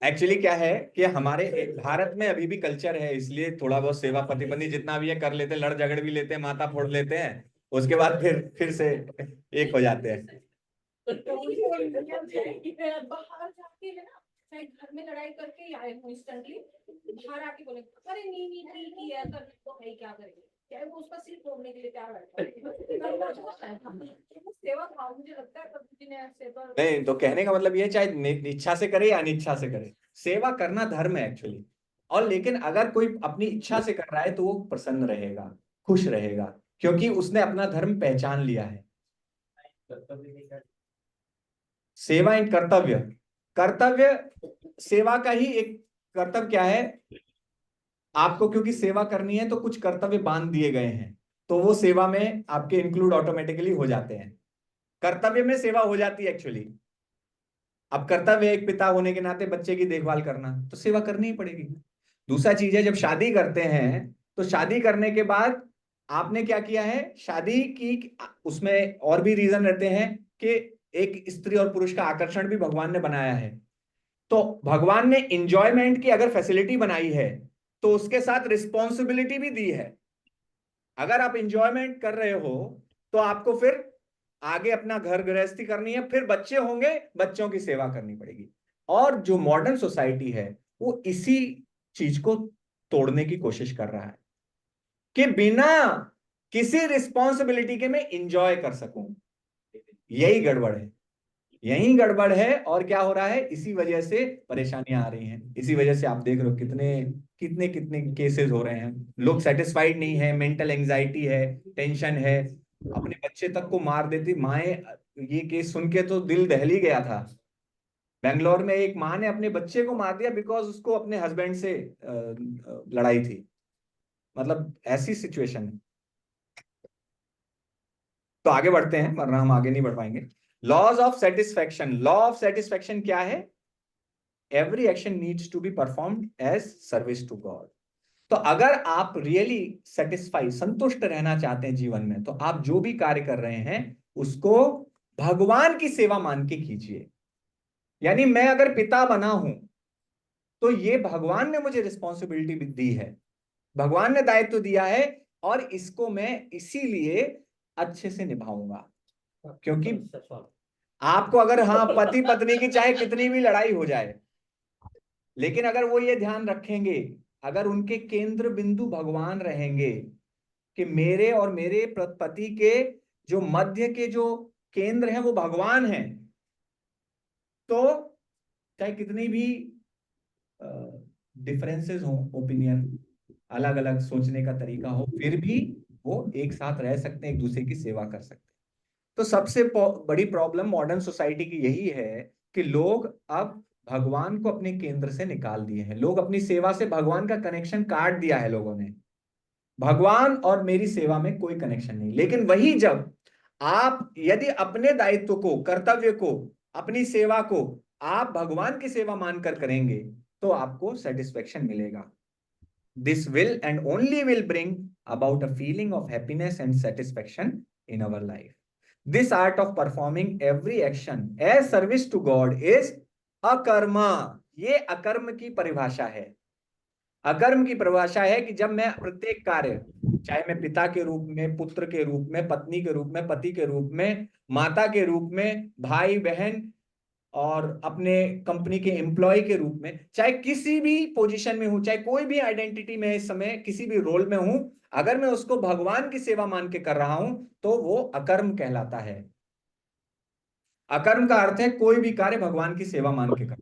एक्चुअली क्या है कि हमारे भारत में अभी भी कल्चर है, इसलिए थोड़ा बहुत सेवा पति पत्नी जितना भी है कर लेते हैं, लड़ झगड़ भी लेते हैं, माथा फोड़ लेते हैं, उसके बाद फिर से एक हो जाते हैं। बाहर जाके है ना, चाहे घर में लड़ाई करके आए हो, इंस्टेंटली बाहर आके बोले अरे नहीं नहीं ठीक ही है, कर तो है, क्या करेंगे, चाहे वो उसका सिर तोड़ने के लिए तैयार बैठा है। सेवा भाव मुझे लगता है कभी जी ने सेवा नहीं, तो कहने का मतलब ये, चाहे इच्छा से करे या अनिच्छा से करे, सेवा करना धर्म है एक्चुअली। और लेकिन अगर कोई अपनी इच्छा से कर रहा है तो वो प्रसन्न रहेगा, खुश रहेगा, क्योंकि उसने अपना धर्म पहचान लिया है। सेवा एक कर्तव्य, कर्तव्य सेवा का ही एक कर्तव्य क्या है, आपको क्योंकि सेवा करनी है तो कुछ कर्तव्य बांध दिए गए हैं, तो वो सेवा में आपके इंक्लूड ऑटोमेटिकली हो जाते हैं, कर्तव्य में सेवा हो जाती है एक्चुअली। अब कर्तव्य एक पिता होने के नाते बच्चे की देखभाल करना, तो सेवा करनी ही पड़ेगी। दूसरा चीज है, जब शादी करते हैं तो शादी करने के बाद आपने क्या किया है, शादी की उसमें और भी रीजन रहते हैं कि एक स्त्री और पुरुष का आकर्षण भी भगवान ने बनाया है। तो भगवान ने इंजॉयमेंट की अगर फैसिलिटी बनाई है तो उसके साथ रिस्पॉन्सिबिलिटी भी दी है। अगर आप इंजॉयमेंट कर रहे हो तो आपको फिर आगे अपना घर गृहस्थी करनी है, फिर बच्चे होंगे, बच्चों की सेवा करनी पड़ेगी। और जो मॉडर्न सोसाइटी है वो इसी चीज को तोड़ने की कोशिश कर रहा है कि बिना किसी रिस्पॉन्सिबिलिटी के मैं इंजॉय कर सकूं। यही गड़बड़ है, यही गड़बड़ है। और क्या हो रहा है, इसी वजह से परेशानियां आ रही हैं। इसी वजह से आप देख रहे हो कितने कितने कितने केसेस हो रहे हैं। लोग सेटिस्फाइड नहीं है, मेंटल एंजाइटी है, टेंशन है, अपने बच्चे तक को मार देती माएँ। ये केस सुन के तो दिल दहल ही गया था। बेंगलोर में एक माँ ने अपने बच्चे को मार दिया बिकॉज उसको अपने हस्बैंड से लड़ाई थी। मतलब ऐसी सिचुएशन है। तो आगे बढ़ते हैं, वरना हम आगे नहीं बढ़ पाएंगे। Laws of satisfaction. Law of satisfaction क्या है? Every action needs to be performed as service to God. तो अगर आप रियली सेटिस्फाई, संतुष्ट रहना चाहते हैं जीवन में, तो आप जो भी कार्य कर रहे हैं उसको भगवान की सेवा मान के कीजिए। यानी मैं अगर पिता बना हूं तो ये भगवान ने मुझे रिस्पॉन्सिबिलिटी दी है, भगवान ने दायित्व दिया है, और इसको मैं इसीलिए अच्छे से निभाऊंगा। क्योंकि आपको अगर, हाँ, पति पत्नी की चाहे कितनी भी लड़ाई हो जाए, लेकिन अगर वो ये ध्यान रखेंगे, अगर उनके केंद्र बिंदु भगवान रहेंगे कि मेरे और मेरे पति के जो मध्य के जो केंद्र हैं वो भगवान हैं, तो चाहे कितनी भी डिफरेंसेस हो, ओपिनियन, अलग अलग सोचने का तरीका हो, फिर भी वो एक साथ रह सकते हैं, एक दूसरे की सेवा कर सकते हैं। तो सबसे बड़ी प्रॉब्लम मॉडर्न सोसाइटी की यही है कि लोग अब भगवान को अपने केंद्र से निकाल दिए हैं। लोग अपनी सेवा से भगवान का कनेक्शन काट दिया है लोगों ने। भगवान और मेरी सेवा में कोई कनेक्शन नहीं। लेकिन वही जब आप यदि अपने दायित्व को, कर्तव्य को, अपनी सेवा को आप भगवान की सेवा मानकर करेंगे तो आपको सेटिस्फेक्शन मिलेगा। This will and only will bring about a feeling of happiness and satisfaction in our life. This art of performing every action as service to God is अकर्मा। ये अकर्म की परिभाषा है। अकर्म की परिभाषा है कि जब मैं प्रत्येक कार्य, चाहे मैं पिता के रूप में, पुत्र के रूप में, पत्नी के रूप में, पति के रूप में, माता के रूप में, भाई बहन और अपने कंपनी के एम्प्लॉय के रूप में, चाहे किसी भी पोजीशन में हूं, चाहे कोई भी आइडेंटिटी में इस समय किसी भी रोल में हूं, अगर मैं उसको भगवान की सेवा मान के कर रहा हूं तो वो अकर्म कहलाता है। अकर्म का अर्थ है कोई भी कार्य भगवान की सेवा मान के कर।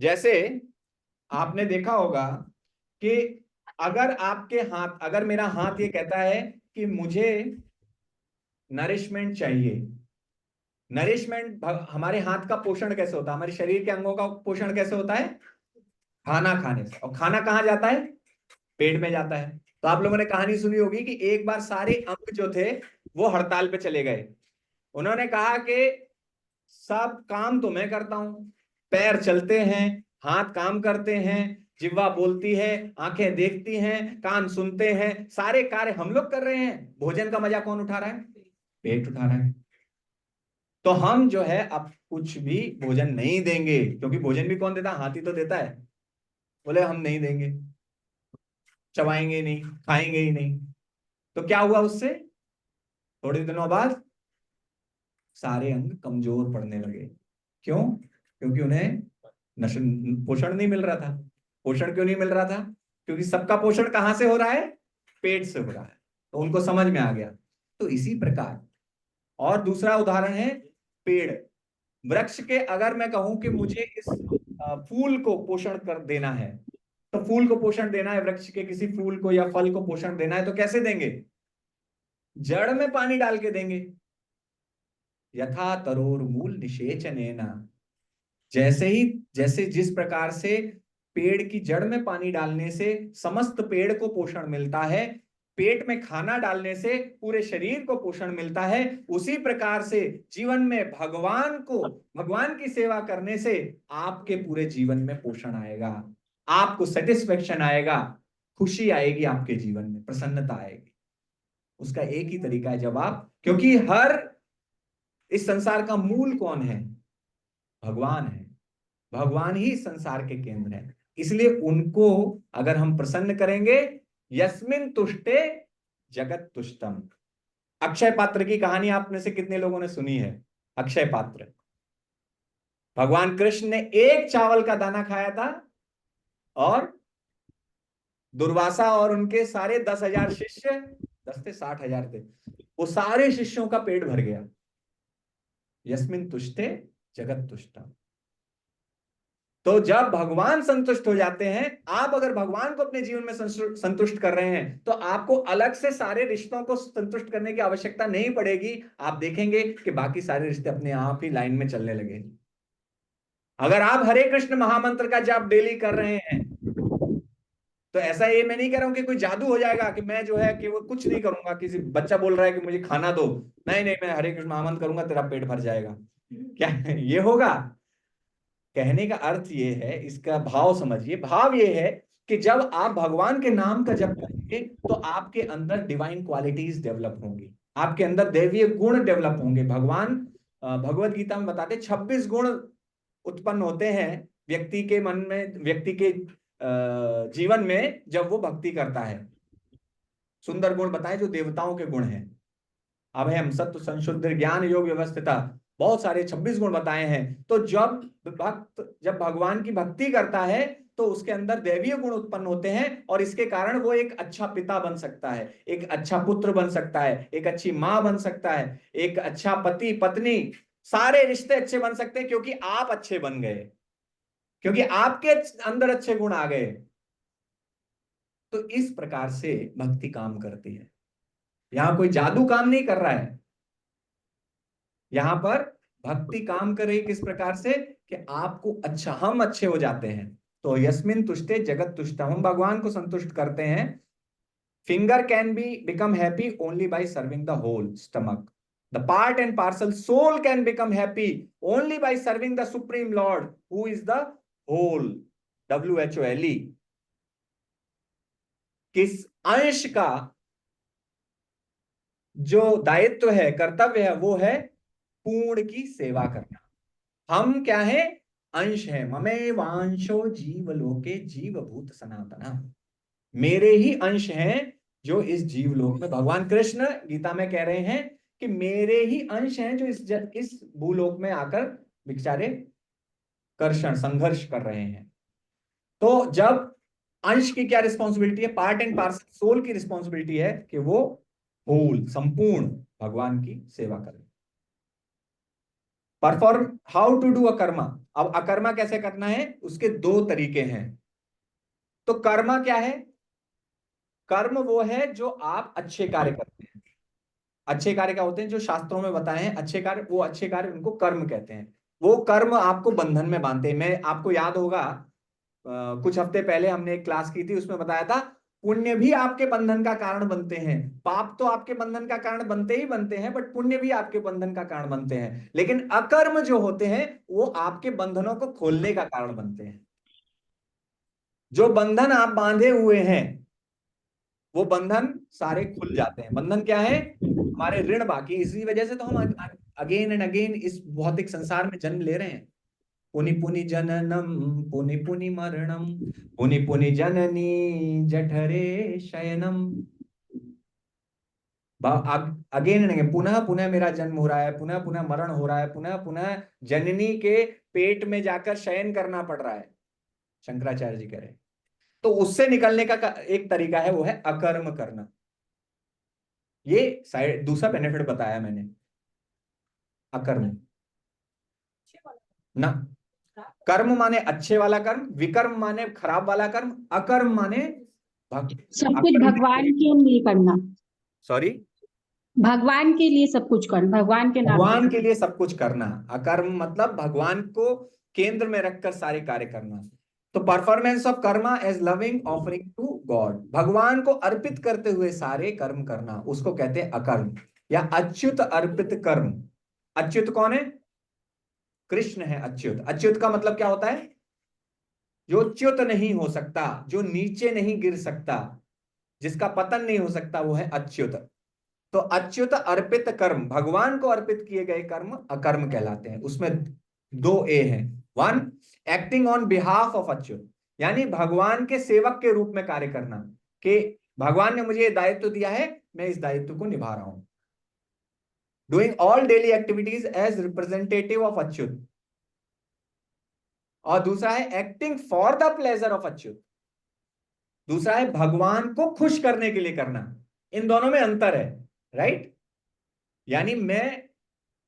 जैसे आपने देखा होगा कि अगर आपके हाथ, अगर मेरा हाथ ये कहता है कि मुझे नरिशमेंट चाहिए, नरिशमेंट, हमारे हाथ का पोषण कैसे होता है, हमारे शरीर के अंगों का पोषण कैसे होता है? खाना खाने से। और खाना कहाँ जाता है? पेट में जाता है। तो आप लोगों ने कहानी सुनी होगी कि एक बार सारे अंग जो थे वो हड़ताल पे चले गए। उन्होंने कहा कि सब काम तो मैं करता हूं, पैर चलते हैं, हाथ काम करते हैं, जिह्वा बोलती है, आंखें देखती हैं, कान सुनते हैं, सारे कार्य हम लोग कर रहे हैं, भोजन का मजा कौन उठा रहा है? पेट उठा रहा है। तो हम जो है अब कुछ भी भोजन नहीं देंगे, क्योंकि भोजन भी कौन देता है? हाथी तो देता है। बोले हम नहीं देंगे, चबाएंगे नहीं, खाएंगे ही नहीं। तो क्या हुआ उससे? थोड़े दिनों बाद सारे अंग कमजोर पड़ने लगे। क्यों? क्योंकि उन्हें पोषण नहीं मिल रहा था। पोषण क्यों नहीं मिल रहा था? क्योंकि सबका पोषण कहां से हो रहा है? पेट से हो रहा है। तो उनको समझ में आ गया। तो इसी प्रकार, और दूसरा उदाहरण है पेड़, वृक्ष के। अगर मैं कहूं कि मुझे इस फूल को पोषण कर देना है, तो फूल को पोषण देना है, वृक्ष के किसी फूल को या फल को पोषण देना है, तो कैसे देंगे? जड़ में पानी डाल के देंगे। यथा तरोर मूल निषेचनेना, जैसे जिस प्रकार से पेड़ की जड़ में पानी डालने से समस्त पेड़ को पोषण मिलता है, पेट में खाना डालने से पूरे शरीर को पोषण मिलता है, उसी प्रकार से जीवन में भगवान की सेवा करने से आपके पूरे जीवन में पोषण आएगा, आपको सेटिस्फेक्शन आएगा, खुशी आएगी, आपके जीवन में प्रसन्नता आएगी। उसका एक ही तरीका है, जब आप, क्योंकि इस संसार का मूल कौन है? भगवान है। भगवान ही इस संसार के केंद्र है। इसलिए उनको अगर हम प्रसन्न करेंगे, यस्मिन तुष्टे जगत तुष्टम। अक्षय पात्र की कहानी आप में से कितने लोगों ने सुनी है? अक्षय पात्र, भगवान कृष्ण ने एक चावल का दाना खाया था और दुर्वासा और उनके सारे 10,000 शिष्य, 10 थे 60,000 थे, वो सारे शिष्यों का पेट भर गया। यस्मिन तुष्टे जगत तुष्टम। तो जब भगवान संतुष्ट हो जाते हैं, आप अगर भगवान को अपने जीवन में संतुष्ट कर रहे हैं तो आपको अलग से सारे रिश्तों को संतुष्ट करने की आवश्यकता नहीं पड़ेगी। आप देखेंगे कि बाकी सारे रिश्ते अपने आप ही लाइन में चलने लगे। अगर आप हरे कृष्ण महामंत्र का जाप डेली कर रहे हैं तो ऐसा ये मैं नहीं कह रहा हूं कि कोई जादू हो जाएगा कि मैं जो है कि वो कुछ नहीं करूंगा। किसी बच्चा बोल रहा है कि मुझे खाना दो, नहीं नहीं मैं हरे कृष्ण महामंत्र करूंगा तेरा पेट भर जाएगा, क्या ये होगा? कहने का अर्थ ये है, इसका भाव समझिए। भाव ये है कि जब आप भगवान के नाम का जप करेंगे तो आपके अंदर डिवाइन क्वालिटीज डेवलप होंगी, आपके अंदर दैवीय गुण डेवलप होंगे। भगवान भगवत गीता में बताते 26 गुण उत्पन्न होते हैं व्यक्ति के मन में, व्यक्ति के जीवन में जब वो भक्ति करता है। सुंदर गुण बताए जो देवताओं के गुण हैं, अभयम सत्व संशुद्ध ज्ञान योग व्यवस्थिता, बहुत सारे 26 गुण बताए हैं। तो जब भगवान की भक्ति करता है तो उसके अंदर दैवीय गुण उत्पन्न होते हैं और इसके कारण वो एक अच्छा पिता बन सकता है, एक अच्छा पुत्र बन सकता है, एक अच्छी मां बन सकता है, एक अच्छा पति पत्नी, सारे रिश्ते अच्छे बन सकते हैं क्योंकि आप अच्छे बन गए, क्योंकि आपके अंदर अच्छे गुण आ गए। तो इस प्रकार से भक्ति काम करती है। यहां कोई जादू काम नहीं कर रहा है, यहां पर भक्ति काम कर रही किस प्रकार से कि आपको अच्छा, हम अच्छे हो जाते हैं। तो यस्मिन तुष्टे जगत तुष्ट, हम भगवान को संतुष्ट करते हैं। Finger can be become happy only by serving the whole stomach, the part and parcel soul can become happy only by serving the supreme lord who is the whole, WHOLE। किस अंश का जो दायित्व है, कर्तव्य है, वो है पूर्ण की सेवा करना। हम क्या है? अंश है। ममे वांशो जीवलोके जीवभूत सनातना, मेरे ही अंश हैं जो इस जीवलोक में, भगवान कृष्ण गीता में कह रहे हैं कि मेरे ही अंश हैं जो इस भूलोक में आकर बेचारे कर्षण संघर्ष कर रहे हैं। तो जब अंश की क्या रिस्पॉन्सिबिलिटी है? पार्ट एंड पार्सल सोल की रिस्पॉन्सिबिलिटी है कि वो होल संपूर्ण भगवान की सेवा करें। परफॉर्म हाउ टू डू अकर्मा। अब अकर्मा कैसे करना है, उसके 2 तरीके हैं। तो कर्मा क्या है? कर्म वो है जो आप अच्छे कार्य करते हैं। अच्छे कार्य क्या होते हैं? जो शास्त्रों में बताए हैं अच्छे कार्य, वो अच्छे कार्य उनको कर्म कहते हैं। वो कर्म आपको बंधन में बांधते हैं। मैं आपको याद होगा कुछ हफ्ते पहले हमने एक क्लास की थी, उसमें बताया था पुण्य भी आपके बंधन का कारण बनते हैं। पाप तो आपके बंधन का कारण बनते ही बनते हैं, बट पुण्य भी आपके बंधन का कारण बनते हैं। लेकिन अकर्म जो होते हैं वो आपके बंधनों को खोलने का कारण बनते हैं। जो बंधन आप बांधे हुए हैं वो बंधन सारे खुल जाते हैं। बंधन क्या है? हमारे ऋण बाकी, इसी वजह से तो हम अगेन एंड अगेन इस भौतिक संसार में जन्म ले रहे हैं। पुनि पुनि जननम पुनि पुनि मरणम पुनि पुनि जननी जठरे शयनम। अगेन एंड अगेन, पुनः पुनः मेरा जन्म हो रहा है, पुनः पुनः मरण हो रहा है, पुनः पुनः जननी के पेट में जाकर शयन करना पड़ रहा है, शंकराचार्य जी कह रहे हैं। तो उससे निकलने का एक तरीका है, वो है अकर्म करना। ये साइड दूसरा बेनिफिट बताया मैंने, अकर्म ना। कर्म माने अच्छे वाला कर्म, विकर्म माने खराब वाला कर्म, अकर्म माने सब कुछ भगवान के लिए करना, सॉरी भगवान के लिए सब कुछ करना, भगवान के नाम भगवान के लिए सब कुछ करना। अकर्म मतलब भगवान को केंद्र में रखकर सारे कार्य करना। तो performance of karma as loving offering to God, भगवान को अर्पित करते हुए सारे कर्म करना, उसको कहते हैं अकर्म या अच्युत अर्पित कर्म। अच्युत कौन है? कृष्ण है अच्युत। अच्युत का मतलब क्या होता है? जो च्युत नहीं हो सकता, जो नीचे नहीं गिर सकता, जिसका पतन नहीं हो सकता, वो है अच्युत। तो अच्युत अर्पित कर्म, भगवान को अर्पित किए गए कर्म अकर्म कहलाते हैं। उसमें 2 ए हैं। 1 acting on behalf of Achyut, यानी भगवान के सेवक के रूप में कार्य करना, कि भगवान ने मुझे दायित्व दिया है, मैं इस दायित्व को निभा रहा हूं। Doing all daily activities as representative of Achyut, और दूसरा है acting for the pleasure of Achyut. दूसरा है भगवान को खुश करने के लिए करना। इन दोनों में अंतर है, राइट? यानी मैं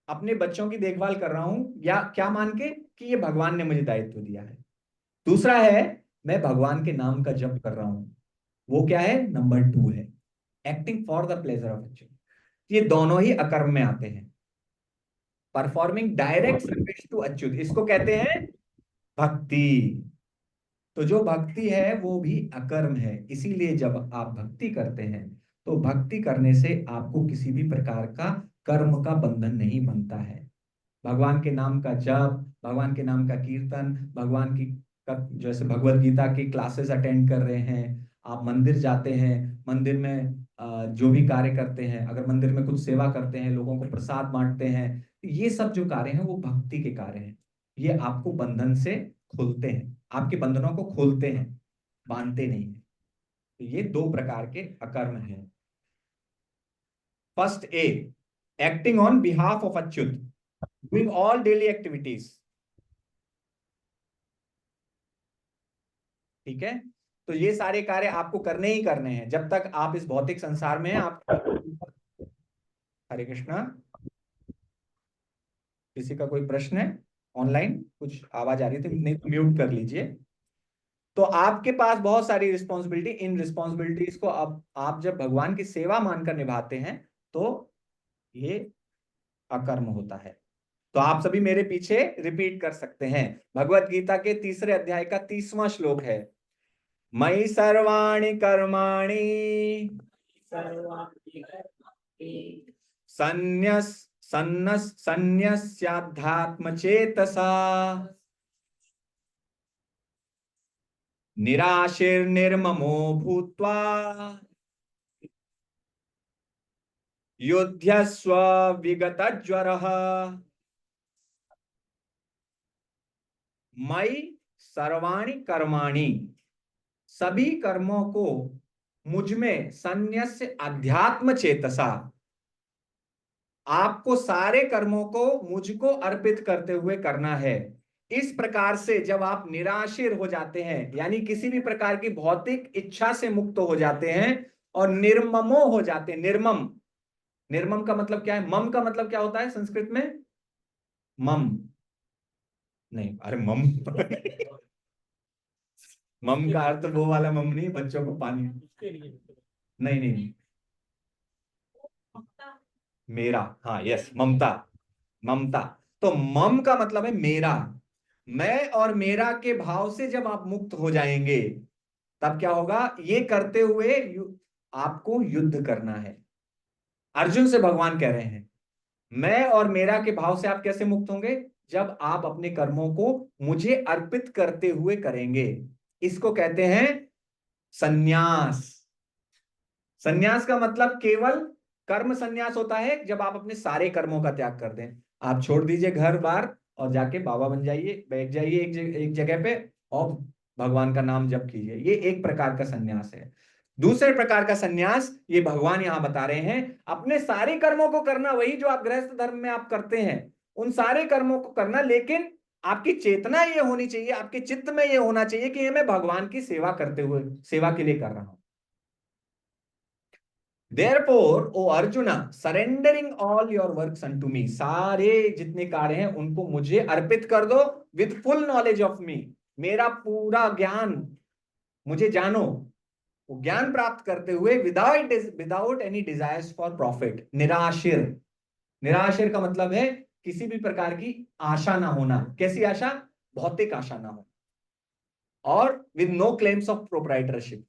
अपने बच्चों की देखभाल कर रहा हूं या क्या मान के कि ये भगवान ने मुझे दायित्व दिया है। दूसरा है मैं भगवान के नाम का जप कर रहा हूं, वो क्या है, नंबर 2 है, acting for the pleasure of Achyut. ये दोनों ही अकर्म में आते हैं। Performing direct service to Achyut, इसको कहते हैं भक्ति। तो जो भक्ति है वो भी अकर्म है। इसीलिए जब आप भक्ति करते हैं तो भक्ति करने से आपको किसी भी प्रकार का कर्म का बंधन नहीं बनता है। भगवान के नाम का जप, भगवान के नाम का कीर्तन, भगवान की जैसे भगवत गीता की क्लासेस अटेंड कर रहे हैं, आप मंदिर जाते हैं, मंदिर में जो भी कार्य करते हैं, अगर मंदिर में कुछ सेवा करते हैं, लोगों को प्रसाद बांटते हैं, ये सब जो कार्य हैं वो भक्ति के कार्य हैं। ये आपको बंधन से खोलते हैं, आपके बंधनों को खोलते हैं, बांधते नहीं है। तो ये 2 प्रकार के अकर्म हैं। First A, acting on behalf of Achyut, doing all daily activities. ठीक है, तो ये सारे कार्य आपको करने ही करने हैं जब तक आप इस भौतिक संसार में हैं। आप हरे कृष्णा, किसी का कोई प्रश्न है? ऑनलाइन कुछ आवाज आ रही थी, नहीं तो म्यूट कर लीजिए। तो आपके पास बहुत सारी रिस्पॉन्सिबिलिटी, इन रिस्पॉन्सिबिलिटीज को अब आप जब भगवान की सेवा मानकर निभाते हैं तो ये अकर्म होता है। तो आप सभी मेरे पीछे रिपीट कर सकते हैं। भगवत गीता के 3 अध्याय का 30वां श्लोक है, मयि सर्वाणि कर्माणि सन्न्यस्याध्यात्मचेतसा निराशीर्निर्ममो भूत्वा युध्यस्व विगतज्वरः। मयि सर्वाणि कर्माणि, सभी कर्मों को मुझ में सन्न्यस्य अध्यात्म चेतसा, आपको सारे कर्मों को मुझको अर्पित करते हुए करना है। इस प्रकार से जब आप निराशीर हो जाते हैं, यानी किसी भी प्रकार की भौतिक इच्छा से मुक्त हो जाते हैं और निर्ममो हो जाते हैं। निर्मम, निर्मम का मतलब क्या है? मम का मतलब क्या होता है संस्कृत में? मम नहीं, अरे मम मम का अर्थ वो वाला मम नहीं, बच्चों को पानी, नहीं नहीं, मेरा, हाँ यस, ममता, ममता। तो मम का मतलब है मेरा, मैं और मेरा के भाव से जब आप मुक्त हो जाएंगे तब क्या होगा? ये करते हुए आपको युद्ध करना है। अर्जुन से भगवान कह रहे हैं मैं और मेरा के भाव से आप कैसे मुक्त होंगे? जब आप अपने कर्मों को मुझे अर्पित करते हुए करेंगे। इसको कहते हैं संन्यास। संन्यास का मतलब केवल कर्म संन्यास होता है जब आप अपने सारे कर्मों का त्याग कर दें। आप छोड़ दीजिए घर बार और जाके बाबा बन जाइए, बैठ जाइए एक जगह पे और भगवान का नाम जप कीजिए। ये एक प्रकार का संन्यास है। दूसरे प्रकार का संन्यास ये भगवान यहां बता रहे हैं, अपने सारे कर्मों को करना, वही जो आप गृहस्थ धर्म में आप करते हैं उन सारे कर्मों को करना, लेकिन आपकी चेतना ये होनी चाहिए, आपके चित्त में ये होना चाहिए कि ये मैं भगवान की सेवा करते हुए, सेवा के लिए कर रहा हूं। Therefore, O Arjuna, surrendering all your works unto me, सारे जितने कार्य हैं उनको मुझे अर्पित कर दो with full knowledge of me, मेरा पूरा ज्ञान, मुझे जानो, वो ज्ञान प्राप्त करते हुए without any desires for profit. निराशिर, निराशिर का मतलब है किसी भी प्रकार की आशा ना होना। कैसी आशा? भौतिक आशा ना हो, और with no claims of proprietorship,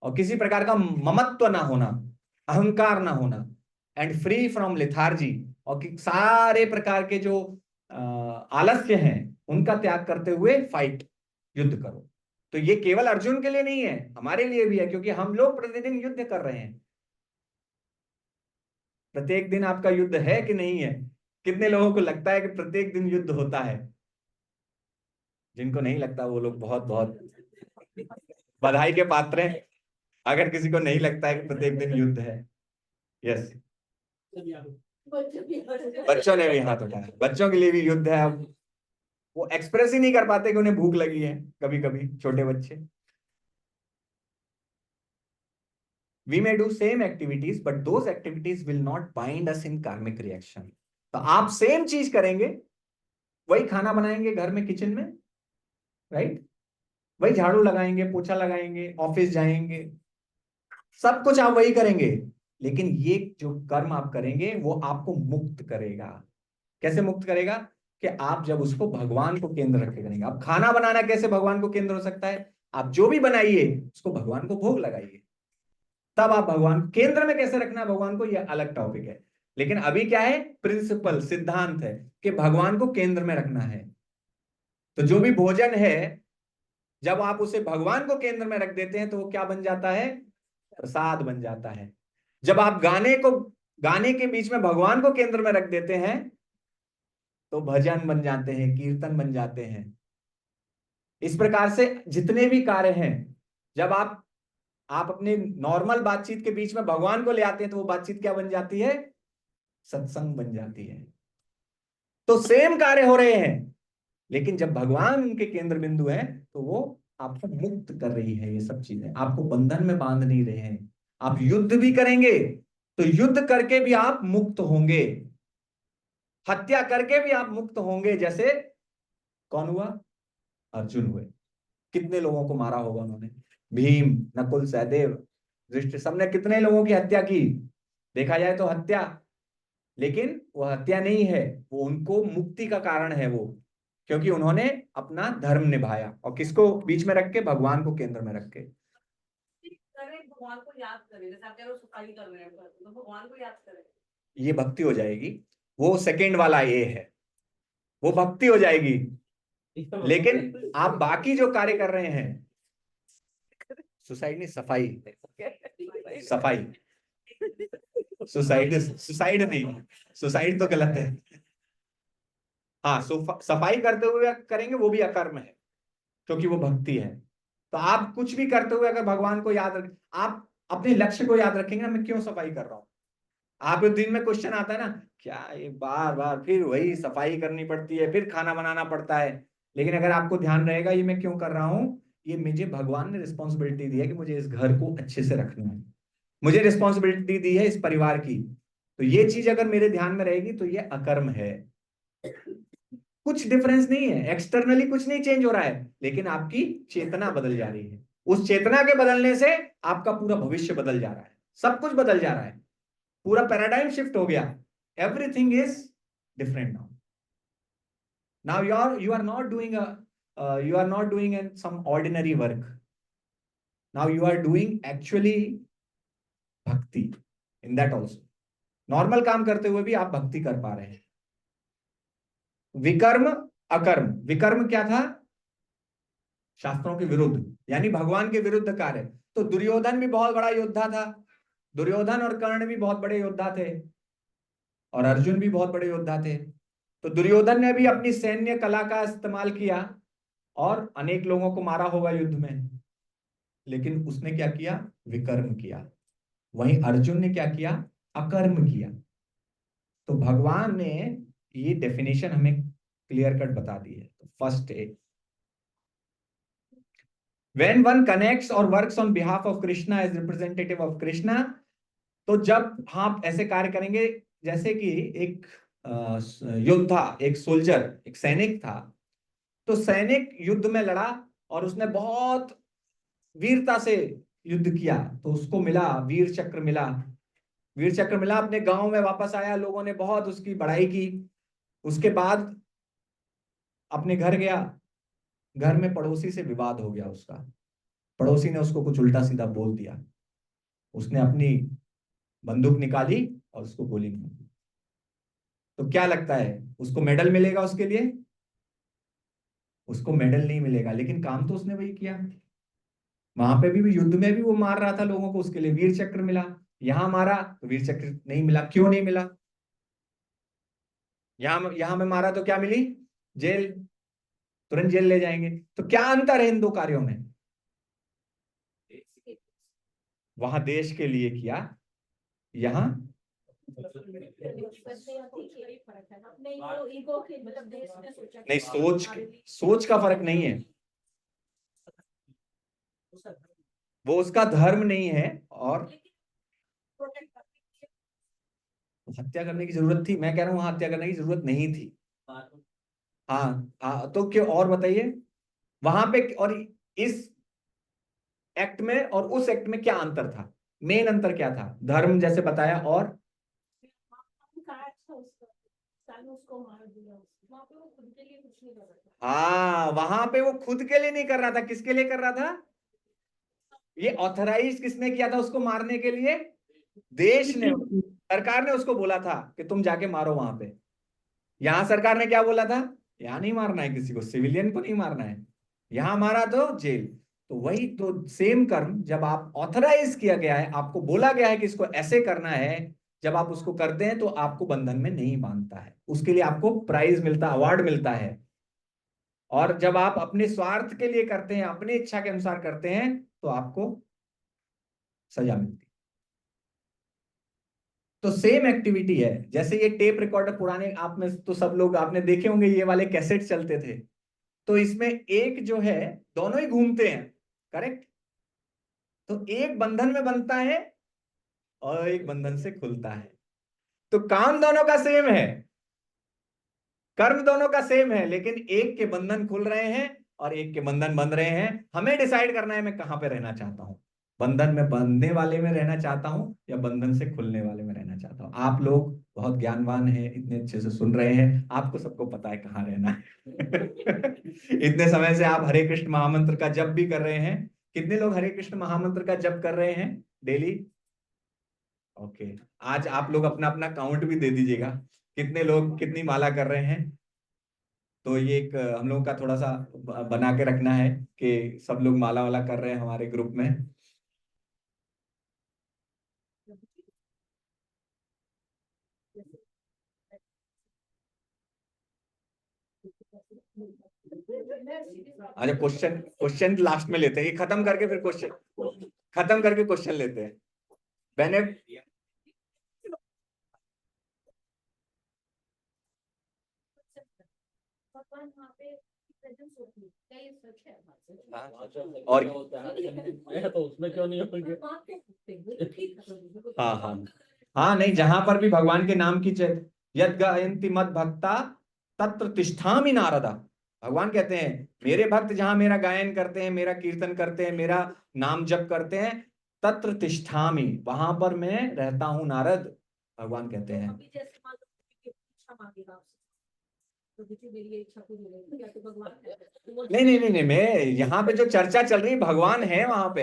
और किसी प्रकार का ममत्व ना होना, अहंकार ना होना, एंड फ्री फ्रॉम लेथार्जी, और सारे प्रकार के जो आलस्य हैं उनका त्याग करते हुए फाइट, युद्ध करो। तो ये केवल अर्जुन के लिए नहीं है, हमारे लिए भी है, क्योंकि हम लोग प्रतिदिन युद्ध कर रहे हैं। प्रत्येक दिन आपका युद्ध है कि नहीं है? कितने लोगों को लगता है कि प्रत्येक दिन युद्ध होता है? जिनको नहीं लगता वो लोग बहुत बहुत बधाई के पात्र हैं। अगर किसी को नहीं लगता है कि प्रत्येक दिन युद्ध है, यस, बच्चों ने भी हाथ उठाया, बच्चों के लिए भी युद्ध है। अब वो एक्सप्रेस ही नहीं कर पाते कि उन्हें भूख लगी है। कभी कभी छोटे बच्चे, we may do same activities but those activities will not bind us in karmic reaction। तो आप सेम चीज करेंगे, वही खाना बनाएंगे घर में किचन में, राइट, वही झाड़ू लगाएंगे, पोछा लगाएंगे, ऑफिस जाएंगे, सब कुछ आप वही करेंगे, लेकिन ये जो कर्म आप करेंगे वो आपको मुक्त करेगा। कैसे मुक्त करेगा? कि आप जब उसको भगवान को केंद्र रख के करेंगे। अब खाना बनाना कैसे भगवान को केंद्र हो सकता है? आप जो भी बनाइए उसको भगवान को भोग लगाइए, तब आप भगवान केंद्र में कैसे रखना है भगवान को, यह अलग टॉपिक है। लेकिन अभी क्या है, प्रिंसिपल सिद्धांत है कि भगवान को केंद्र में रखना है। तो जो भी भोजन है, जब आप उसे भगवान को केंद्र में रख देते हैं तो वो क्या बन जाता है? प्रसाद बन जाता है। जब आप गाने के बीच में भगवान को केंद्र में रख देते हैं तो भजन बन जाते हैं, कीर्तन बन जाते हैं। इस प्रकार से जितने भी कार्य हैं, जब आप अपने नॉर्मल बातचीत के बीच में भगवान को ले आते हैं तो वो बातचीत क्या बन जाती है? सत्संग बन जाती है। तो सेम कार्य हो रहे हैं, लेकिन जब भगवान उनके केंद्र बिंदु है तो वो आपको मुक्त कर रही है। ये सब चीजें आपको बंधन में बांध नहीं रहे हैं। आप युद्ध भी करेंगे तो युद्ध करके भी आप मुक्त होंगे, हत्या करके भी आप मुक्त होंगे। जैसे कौन हुआ? अर्जुन हुए। कितने लोगों को मारा होगा उन्होंने? भीम, नकुल, सहदेव, धृष्ट, सबने कितने लोगों की हत्या की? देखा जाए तो हत्या, लेकिन वो हत्या नहीं है, वो उनको मुक्ति का कारण है वो, क्योंकि उन्होंने अपना धर्म निभाया। और किसको बीच में रख के? भगवान को केंद्र में रख के। भगवान को याद करें, जैसे आप कह रहे हो सफाई कर रहे हैं तो भगवान को याद करें, ये भक्ति हो जाएगी। वो सेकंड वाला ये है, वो भक्ति हो जाएगी। लेकिन आप बाकी जो कार्य कर रहे हैं, सुसाइड नहीं, सफाई, सफाई, सुसाइड नहीं, सुसाइड तो गलत है। हाँ, सफाई करते हुए करेंगे वो भी अकर्म है, क्योंकि वो भक्ति है। तो आप कुछ भी करते हुए अगर भगवान को याद रख, आप अपने लक्ष्य को याद रखेंगे ना, मैं क्यों सफाई कर रहा हूँ। आपके दिन में क्वेश्चन आता है ना, क्या ये बार बार फिर वही सफाई करनी पड़ती है, फिर खाना बनाना पड़ता है। लेकिन अगर आपको ध्यान रहेगा ये मैं क्यों कर रहा हूँ, ये मुझे भगवान ने रिस्पॉन्सिबिलिटी दी है कि मुझे इस घर को अच्छे से रखना है, मुझे रिस्पॉन्सिबिलिटी दी है इस परिवार की। तो ये चीज अगर मेरे ध्यान में रहेगी तो ये अकर्म है। कुछ डिफरेंस नहीं है, एक्सटर्नली कुछ नहीं चेंज हो रहा है, लेकिन आपकी चेतना बदल जा रही है। उस चेतना के बदलने से आपका पूरा भविष्य बदल जा रहा है, सब कुछ बदल जा रहा है, पूरा पैराडाइम शिफ्ट हो गया। Everything is different now. Now you are not doing you are not doing some ordinary work. Now you are doing actually भक्ति in that also. नॉर्मल काम करते हुए भी आप भक्ति कर पा रहे हैं। विकर्म अकर्म, विकर्म क्या था? शास्त्रों के विरुद्ध, यानी भगवान के विरुद्ध कार्य। तो दुर्योधन भी बहुत बड़ा योद्धा था, दुर्योधन और कर्ण भी बहुत बड़े योद्धा थे, और अर्जुन भी बहुत बड़े योद्धा थे। तो दुर्योधन ने भी अपनी सैन्य कला का इस्तेमाल किया और अनेक लोगों को मारा होगा युद्ध में, लेकिन उसने क्या किया? विकर्म किया। वहीं अर्जुन ने क्या किया? अकर्म किया। तो भगवान ने ये डेफिनेशन हमें क्लियर कट बता दी है। तो फर्स्ट है, when one connects or works on behalf of Krishna as representative of Krishna, तो जब आप ऐसे कार्य करेंगे, जैसे कि एक योद्धा, एक सोल्जर, एक सैनिक था, तो सैनिक युद्ध में लड़ा और उसने बहुत वीरता से युद्ध किया, तो उसको मिला वीर चक्र मिला, वीर चक्र मिला। अपने गांव में वापस आया, लोगों ने बहुत उसकी बड़ाई की। उसके बाद अपने घर गया, घर में पड़ोसी से विवाद हो गया उसका, पड़ोसी ने उसको कुछ उल्टा सीधा बोल दिया, उसने अपनी बंदूक निकाली और उसको गोली मार दी। तो क्या लगता है, उसको मेडल मिलेगा उसके लिए? उसको मेडल नहीं मिलेगा, लेकिन काम तो उसने वही किया। वहां पे भी युद्ध में भी वो मार रहा था लोगों को, उसके लिए वीर चक्र मिला। यहां मारा तो वीर चक्र नहीं मिला। क्यों नहीं मिला? यहां में मारा तो क्या मिली? जेल, तुरंत जेल ले जाएंगे। तो क्या अंतर है इन दो कार्यों में? वहां देश के लिए किया, यहां नहीं, सोच का फर्क नहीं है, वो उसका धर्म नहीं है। और हत्या करने की जरूरत थी, मैं कह रहा हूं वहां हत्या करने की जरूरत नहीं थी। हाँ हाँ, तो क्यों, और बताइए वहां पे, और इस एक्ट में और उस एक्ट में क्या अंतर था? मेन अंतर क्या था? धर्म जैसे बताया, और हाँ, वहां पे वो खुद के लिए नहीं कर रहा था, किसके लिए कर रहा था? ये ऑथराइज किसने किया था उसको मारने के लिए? देश ने, सरकार ने उसको बोला था कि तुम जाके मारो वहां पे। यहां सरकार ने क्या बोला था? यहाँ नहीं मारना है किसी को, सिविलियन को नहीं मारना है, यहां मारा तो जेल। तो वही तो सेम कर्म जब आप ऑथराइज किया गया है, आपको बोला गया है कि इसको ऐसे करना है, जब आप उसको करते हैं तो आपको बंधन में नहीं बांधता है, उसके लिए आपको प्राइज मिलता, अवार्ड मिलता है। और जब आप अपने स्वार्थ के लिए करते हैं, अपनी इच्छा के अनुसार करते हैं, तो आपको सजा मिलती है। तो सेम एक्टिविटी है। जैसे ये टेप रिकॉर्डर पुराने, आप में तो सब लोग आपने देखे होंगे, ये वाले कैसेट चलते थे। तो इसमें एक जो है, दोनों ही घूमते हैं, करेक्ट? तो एक बंधन में बनता है और एक बंधन से खुलता है। तो काम दोनों का सेम है, कर्म दोनों का सेम है, लेकिन एक के बंधन खुल रहे हैं और एक के बंधन बंध रहे हैं। हमें डिसाइड करना है मैं कहां पे रहना चाहता हूं, बंधन में बंधने वाले में रहना चाहता हूं या बंधन से खुलने वाले में रहना चाहता हूं। आप लोग बहुत ज्ञानवान हैं, इतने अच्छे से सुन रहे हैं, आपको सबको पता है कहाँ रहना है। इतने समय से आप हरे कृष्ण महामंत्र का जप भी कर रहे हैं। कितने लोग हरे कृष्ण महामंत्र का जप कर रहे हैं डेली? ओके, आज आप लोग अपना अपना काउंट भी दे दीजिएगा, कितने लोग कितनी माला कर रहे हैं। तो ये एक हम लोग का थोड़ा सा बना के रखना है कि सब लोग माला वाला कर रहे हैं हमारे ग्रुप में। अच्छा, क्वेश्चन क्वेश्चन लास्ट में लेते हैं, ये खत्म करके फिर क्वेश्चन, खत्म करके क्वेश्चन लेते हैं। मैंने और तो उसमें क्यों नहीं होंगे? हाँ हाँ हाँ, नहीं, जहां पर भी भगवान के नाम की यद गायन्ति मद भक्ता तत्र तिष्ठामि नारदा। भगवान कहते हैं मेरे भक्त जहां मेरा गायन करते हैं, मेरा कीर्तन करते हैं, मेरा नाम जप करते हैं, तत्र तिष्ठामि, वहां पर मैं रहता हूं नारद। भगवान कहते हैं नहीं नहीं नहीं नहीं, मैं यहाँ पे जो चर्चा चल रही है, भगवान है वहां पे।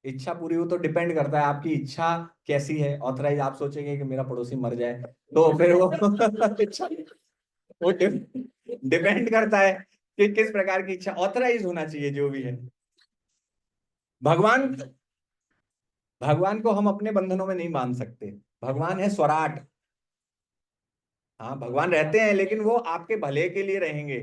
इच्छा पूरी हो तो डिपेंड करता है आपकी इच्छा कैसी है। ऑथराइज आप सोचेंगे कि मेरा पड़ोसी मर जाए, तो फिर वो इच्छा, वो डिपेंड करता है कि किस प्रकार की इच्छा। ऑथराइज होना चाहिए जो भी है। भगवान, भगवान को हम अपने बंधनों में नहीं बांध सकते। भगवान है स्वराट। हाँ, भगवान रहते हैं, लेकिन वो आपके भले के लिए रहेंगे।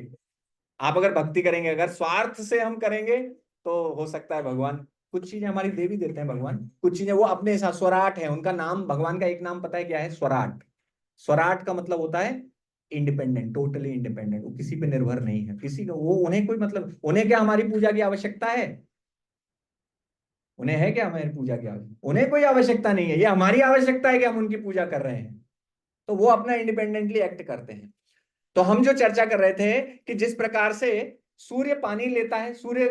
आप अगर भक्ति करेंगे, अगर स्वार्थ से हम करेंगे, तो हो सकता है भगवान कुछ चीजें हमारी दे भी देते हैं। भगवान कुछ चीजें वो अपने साथ, स्वराट है उनका नाम। भगवान का एक नाम पता है क्या है? स्वराट। स्वराट का मतलब होता है इंडिपेंडेंट, टोटली इंडिपेंडेंट। वो किसी पे निर्भर नहीं है, किसी को वो, उन्हें कोई मतलब, उन्हें क्या हमारी पूजा की आवश्यकता है? उन्हें है क्या हमारी पूजा की आवश्यकता? उन्हें कोई आवश्यकता नहीं है, ये हमारी आवश्यकता है कि हम उनकी पूजा कर रहे हैं। तो वो अपना इंडिपेंडेंटली एक्ट करते हैं। तो हम जो चर्चा कर रहे थे कि जिस प्रकार से सूर्य पानी लेता है, सूर्य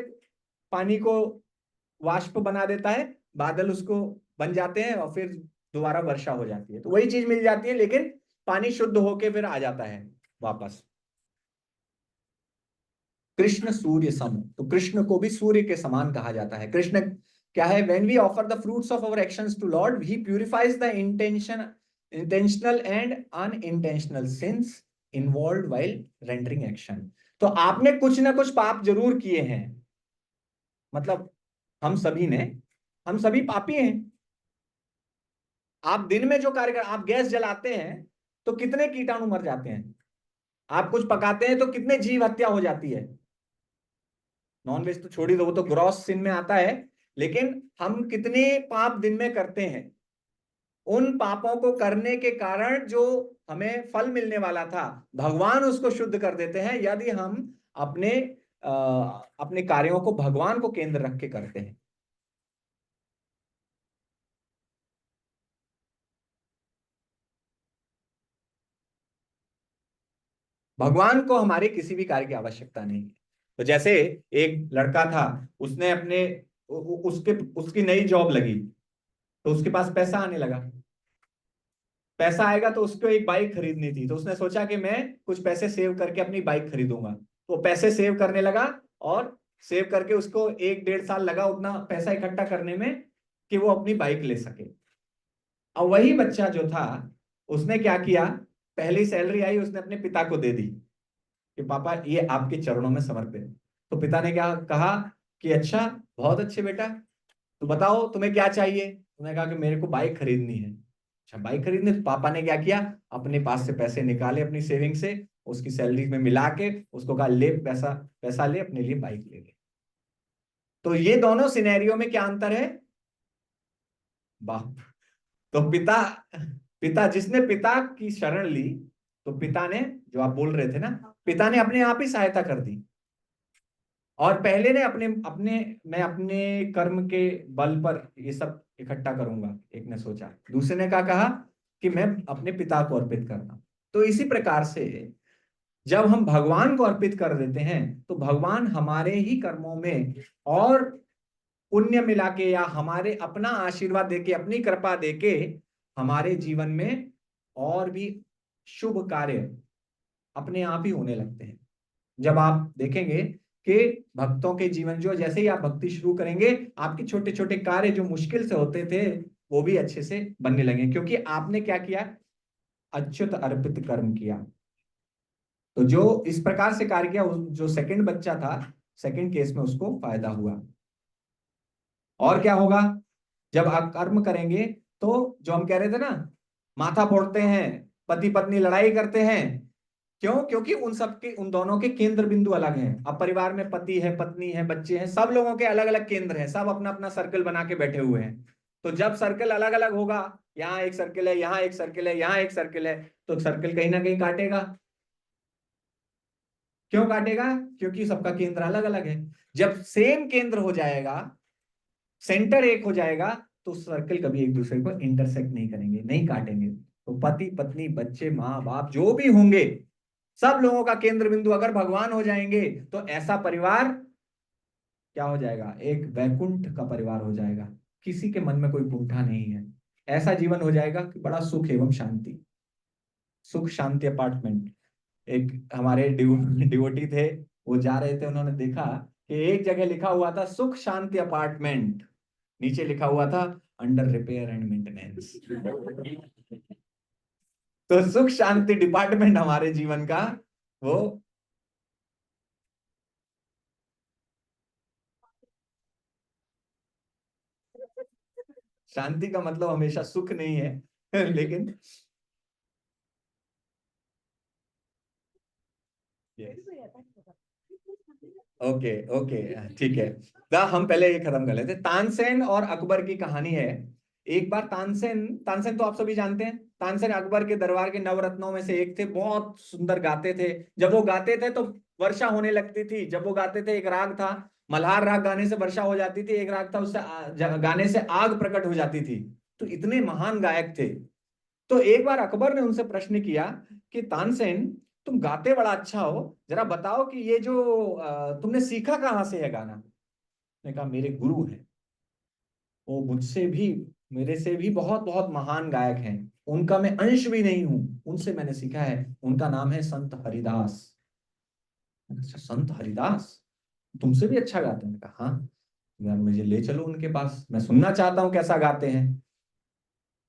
पानी को वाष्प बना देता है, बादल उसको बन जाते हैं और फिर दोबारा वर्षा हो जाती है, तो वही चीज मिल जाती है, लेकिन पानी शुद्ध होके फिर आ जाता है वापस। कृष्ण सूर्य सम, तो कृष्ण को भी सूर्य के समान कहा जाता है। कृष्ण क्या है? When we offer the fruits of our actions to lord, he purifies the intentional and unintentional sins involved while rendering action. तो आपने कुछ ना कुछ पाप जरूर किए हैं, मतलब हम सभी ने, हम सभी पापी हैं। आप दिन में जो कार्य कर, आप गैस जलाते हैं तो कितने कीटाणु मर जाते हैं? आप कुछ पकाते हैं तो कितने जीव हत्या हो जाती है? नॉनवेज तो छोड़ ही दो, वो तो ग्रॉस सिन में आता है, लेकिन हम कितने पाप दिन में करते हैं? उन पापों को करने के कारण जो हमें फल मिलने वाला था, भगवान उसको शुद्ध कर देते हैं यदि हम अपने अपने कार्यों को भगवान को केंद्र रख के करते हैं। भगवान को हमारे किसी भी कार्य की आवश्यकता नहीं है। तो जैसे एक लड़का था, उसने अपने उसके उसकी नई जॉब लगी, तो उसके पास पैसा आने लगा। पैसा आएगा तो उसको एक बाइक खरीदनी थी, तो उसने सोचा कि मैं कुछ पैसे सेव करके अपनी बाइक खरीदूंगा। तो पैसे सेव करने लगा और सेव करके उसको 1-1.5 साल लगा उतना पैसा इकट्ठा करने में कि वो अपनी बाइक ले सके। अब वही बच्चा जो था, उसने क्या किया, पहली सैलरी आई उसने अपने पिता को दे दी कि पापा ये आपके चरणों में समर्पित। तो पिता ने क्या कहा कि अच्छा, बहुत अच्छे बेटा, तो बताओ तुम्हें क्या चाहिए। उन्होंने कहा कि मेरे को बाइक खरीदनी है। अच्छा, बाइक खरीदनी। तो पापा ने क्या किया, अपने पास से पैसे निकाले अपनी सेविंग से, उसकी सैलरी में मिला के उसको कहा ले पैसा, पैसा ले अपने लिए बाइक ले ले। तो ये दोनों सिनेरियो में क्या अंतर है? बाप। तो पिता पिता जिसने पिता की शरण ली, तो पिता ने, जो आप बोल रहे थे ना, पिता ने अपने आप ही सहायता कर दी। और पहले ने अपने अपने मैं अपने कर्म के बल पर ये सब इकट्ठा करूंगा, एक ने सोचा। दूसरे ने क्या कहा कि मैं अपने पिता को अर्पित करना। तो इसी प्रकार से जब हम भगवान को अर्पित कर देते हैं तो भगवान हमारे ही कर्मों में और पुण्य मिला के या हमारे अपना आशीर्वाद देके, अपनी कृपा देके हमारे जीवन में और भी शुभ कार्य अपने आप ही होने लगते हैं। जब आप देखेंगे कि भक्तों के जीवन जो, जैसे ही आप भक्ति शुरू करेंगे, आपके छोटे छोटे कार्य जो मुश्किल से होते थे वो भी अच्छे से बनने लगे, क्योंकि आपने क्या किया, अच्युत अर्पित कर्म किया। तो जो इस प्रकार से कार्य किया, जो सेकंड बच्चा था, सेकंड केस में उसको फायदा हुआ। और क्या होगा, जब आप कर्म करेंगे तो जो हम कह रहे थे ना, माथा फोड़ते हैं, पति पत्नी लड़ाई करते हैं, क्यों? क्योंकि उन सबके, उन दोनों के केंद्र बिंदु अलग हैं। अब परिवार में पति है, पत्नी है, बच्चे हैं, सब लोगों के अलग अलग केंद्र हैं, सब अपना अपना सर्कल बना के बैठे हुए हैं। तो जब सर्कल अलग अलग होगा, यहाँ एक सर्कल है, यहाँ एक सर्कल है, यहाँ एक सर्कल है, तो सर्कल कहीं ना कहीं काटेगा। क्यों काटेगा? क्योंकि सबका केंद्र अलग अलग है। जब सेम केंद्र हो जाएगा, सेंटर एक हो जाएगा, तो सर्कल कभी एक दूसरे को इंटरसेक्ट नहीं करेंगे, नहीं काटेंगे। तो पति पत्नी बच्चे माँ बाप जो भी होंगे, सब लोगों का केंद्र बिंदु अगर भगवान हो जाएंगे तो ऐसा परिवार क्या हो जाएगा, एक वैकुंठ का परिवार हो जाएगा। किसी के मन में कोई कुंठा नहीं है। ऐसा जीवन हो जाएगा कि बड़ा सुख एवं शांति, सुख शांति अपार्टमेंट। एक हमारे डिवोटी थे, वो जा रहे थे, उन्होंने देखा कि एक जगह लिखा हुआ था सुख शांति अपार्टमेंट, नीचे लिखा हुआ था अंडर रिपेयर एंड मेंटेनेंस। तो सुख शांति डिपार्टमेंट हमारे जीवन का वो शांति का मतलब हमेशा सुख नहीं है लेकिन ओके ओके ठीक है। तो हम पहले ये खत्म कर लेते। तानसेन और अकबर की कहानी है। एक बार तानसेन तानसेन तो आप सभी जानते हैं, तानसेन अकबर के दरबार के नवरत्नों में से एक थे, बहुत सुंदर गाते थे। जब वो गाते थे तो वर्षा होने लगती थी। जब वो गाते थे, एक राग था मल्हार राग, गाने से वर्षा हो जाती थी। एक राग था उससे गाने से आग प्रकट हो जाती थी। तो इतने महान गायक थे। तो एक बार अकबर ने उनसे प्रश्न किया कि तानसेन, तुम गाते बड़ा अच्छा हो, जरा बताओ कि ये जो तुमने सीखा कहाँ से है गाना। ने कहा मेरे गुरु हैं, वो मुझसे भी, मेरे से भी बहुत बहुत महान गायक हैं, उनका मैं अंश भी नहीं हूं, उनसे मैंने सीखा है। उनका नाम है संत हरिदास। अच्छा, संत हरिदास तुमसे भी अच्छा गाते हैं? कहा हाँ। यार मुझे ले चलो उनके पास, मैं सुनना चाहता हूँ कैसा गाते हैं।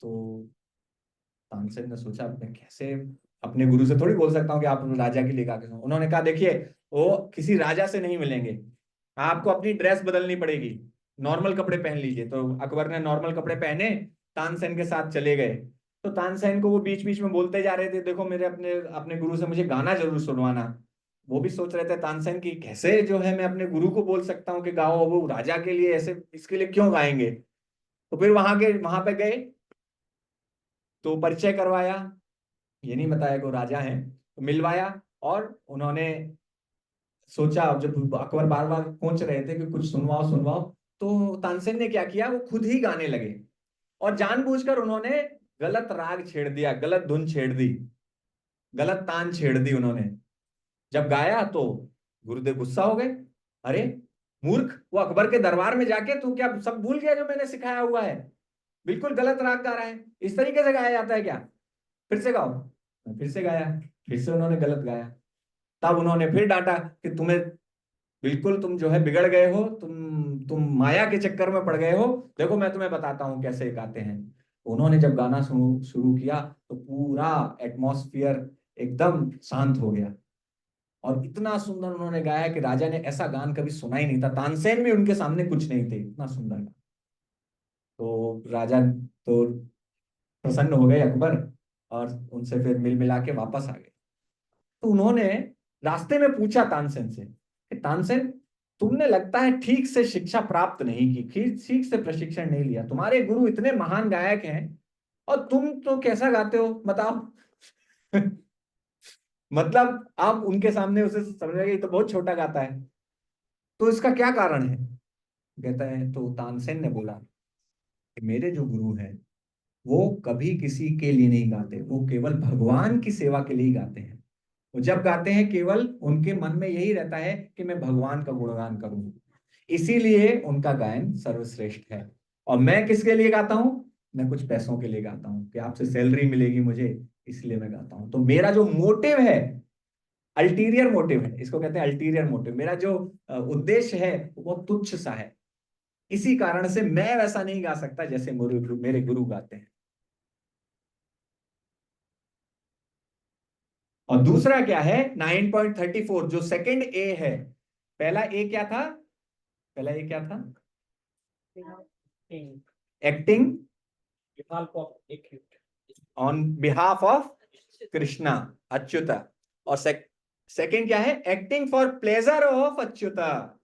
तो तानसेन ने सोचा मैं कैसे अपने गुरु से थोड़ी बोल सकता हूँ कि आप राजा के लिए गा के सुनो। उन्होंने कहा देखिए, वो किसी राजा से नहीं मिलेंगे, आपको अपनी ड्रेस बदलनी पड़ेगी, नॉर्मल कपड़े पहन लीजिए। तो अकबर ने नॉर्मल कपड़े पहने, तानसेन के साथ चले गए। तो तानसेन को वो बीच बीच में बोलते जा रहे थे, देखो मेरे अपने अपने गुरु से मुझे गाना जरूर सुनवाना। वो भी सोच रहे थे तानसेन की कैसे जो है मैं अपने गुरु को बोल सकता हूँ कि गाओ, वो राजा के लिए ऐसे इसके लिए क्यों गाएंगे। तो फिर वहां पे गए, तो परिचय करवाया, ये नहीं बताया कि वो राजा हैं, तो मिलवाया। और उन्होंने सोचा, जब अकबर बार बार पूछ रहे थे कि कुछ सुनवाओ सुनवाओ, तो तानसेन ने क्या किया, वो खुद ही गाने लगे। और जानबूझकर उन्होंने गलत राग छेड़ दिया, गलत धुन छेड़ दी, गलत तान छेड़ दी उन्होंने। जब गाया तो गुरुदेव गुस्सा हो गए। अरे मूर्ख, वो अकबर के दरबार में जाके तू क्या सब भूल गया जो मैंने सिखाया हुआ है? बिल्कुल गलत राग गा रहा है, इस तरीके से गाया जाता है क्या? फिर से गाओ। फिर से गाया, फिर से उन्होंने गलत गाया। तब उन्होंने फिर डांटा कि तुम्हें बिल्कुल, तुम जो है बिगड़ गए हो, तुम माया के चक्कर में पड़ गए हो। देखो मैं तुम्हें बताता हूँ कैसे गाते हैं। उन्होंने जब गाना शुरू शुरू किया तो पूरा एटमॉस्फियर एकदम शांत हो गया, और इतना सुंदर उन्होंने गाया कि राजा ने ऐसा गान कभी सुना ही नहीं था। तानसेन भी उनके सामने कुछ नहीं थे, इतना सुंदर गाना। तो राजा तो प्रसन्न हो गए अकबर, और उनसे फिर मिल मिला के वापस आ गए। तो उन्होंने रास्ते में पूछा तानसेन से कि तानसेन, तुमने लगता है ठीक से शिक्षा प्राप्त नहीं की, ठीक से प्रशिक्षण नहीं लिया। तुम्हारे गुरु इतने महान गायक हैं और तुम तो कैसा गाते हो, बताओ। मतलब आप उनके सामने उसे समझ गए तो बहुत छोटा गाता है, तो इसका क्या कारण है? कहता है, तो तानसेन ने बोला कि मेरे जो गुरु हैं वो कभी किसी के लिए नहीं गाते, वो केवल भगवान की सेवा के लिए ही गाते हैं। वो जब गाते हैं केवल उनके मन में यही रहता है कि मैं भगवान का गुणगान करूं, इसीलिए उनका गायन सर्वश्रेष्ठ है। और मैं किसके लिए गाता हूं? मैं कुछ पैसों के लिए गाता हूं कि आपसे सैलरी मिलेगी मुझे, इसलिए मैं गाता हूं। तो मेरा जो मोटिव है, अल्टीरियर मोटिव है, इसको कहते हैं अल्टीरियर मोटिव, मेरा जो उद्देश्य है वो तुच्छ सा है। इसी कारण से मैं वैसा नहीं गा सकता जैसे मेरे गुरु गाते हैं। और दूसरा क्या है, 9.34 जो सेकंड ए है। पहला ए क्या था? पहला ए क्या था? Acting on behalf of Krishna, Achyuta. और सेकंड क्या है? Acting for pleasure of Achyuta,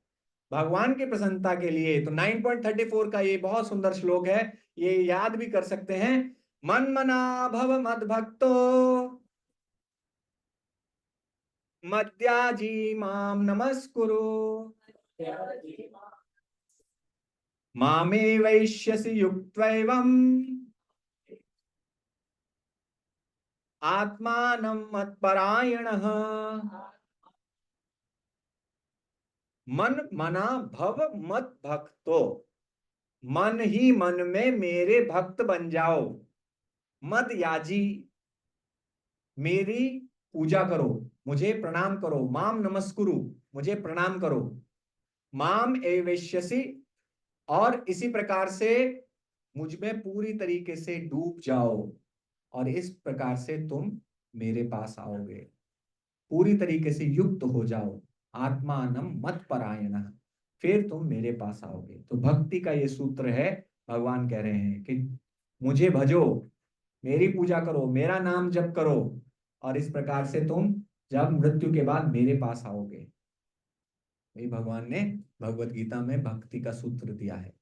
भगवान की प्रसन्नता के लिए। तो 9.34 का ये बहुत सुंदर श्लोक है, ये याद भी कर सकते हैं। मन मना भव मद भक्तो मद्याजी माम नमस्कुरु मामे वैश्यसि युक्त्वैवम् आत्मानं मत्परायणः। मन मना भव मत भक्तो, मन ही मन में मेरे भक्त बन जाओ। मद याजी, मेरी पूजा करो, मुझे प्रणाम करो। माम नमस्कुरु, मुझे प्रणाम करो। माम एवेश्यसि, और इसी प्रकार से मुझ में पूरी तरीके से डूब जाओ, और इस प्रकार से तुम मेरे पास आओगे। पूरी तरीके से युक्त हो जाओ, आत्मानम मत परायण, फिर तुम मेरे पास आओगे। तो भक्ति का ये सूत्र है। भगवान कह रहे हैं कि मुझे भजो, मेरी पूजा करो, मेरा नाम जप करो, और इस प्रकार से तुम जब मृत्यु के बाद मेरे पास आओगे। यही भगवान ने भगवत गीता में भक्ति का सूत्र दिया है।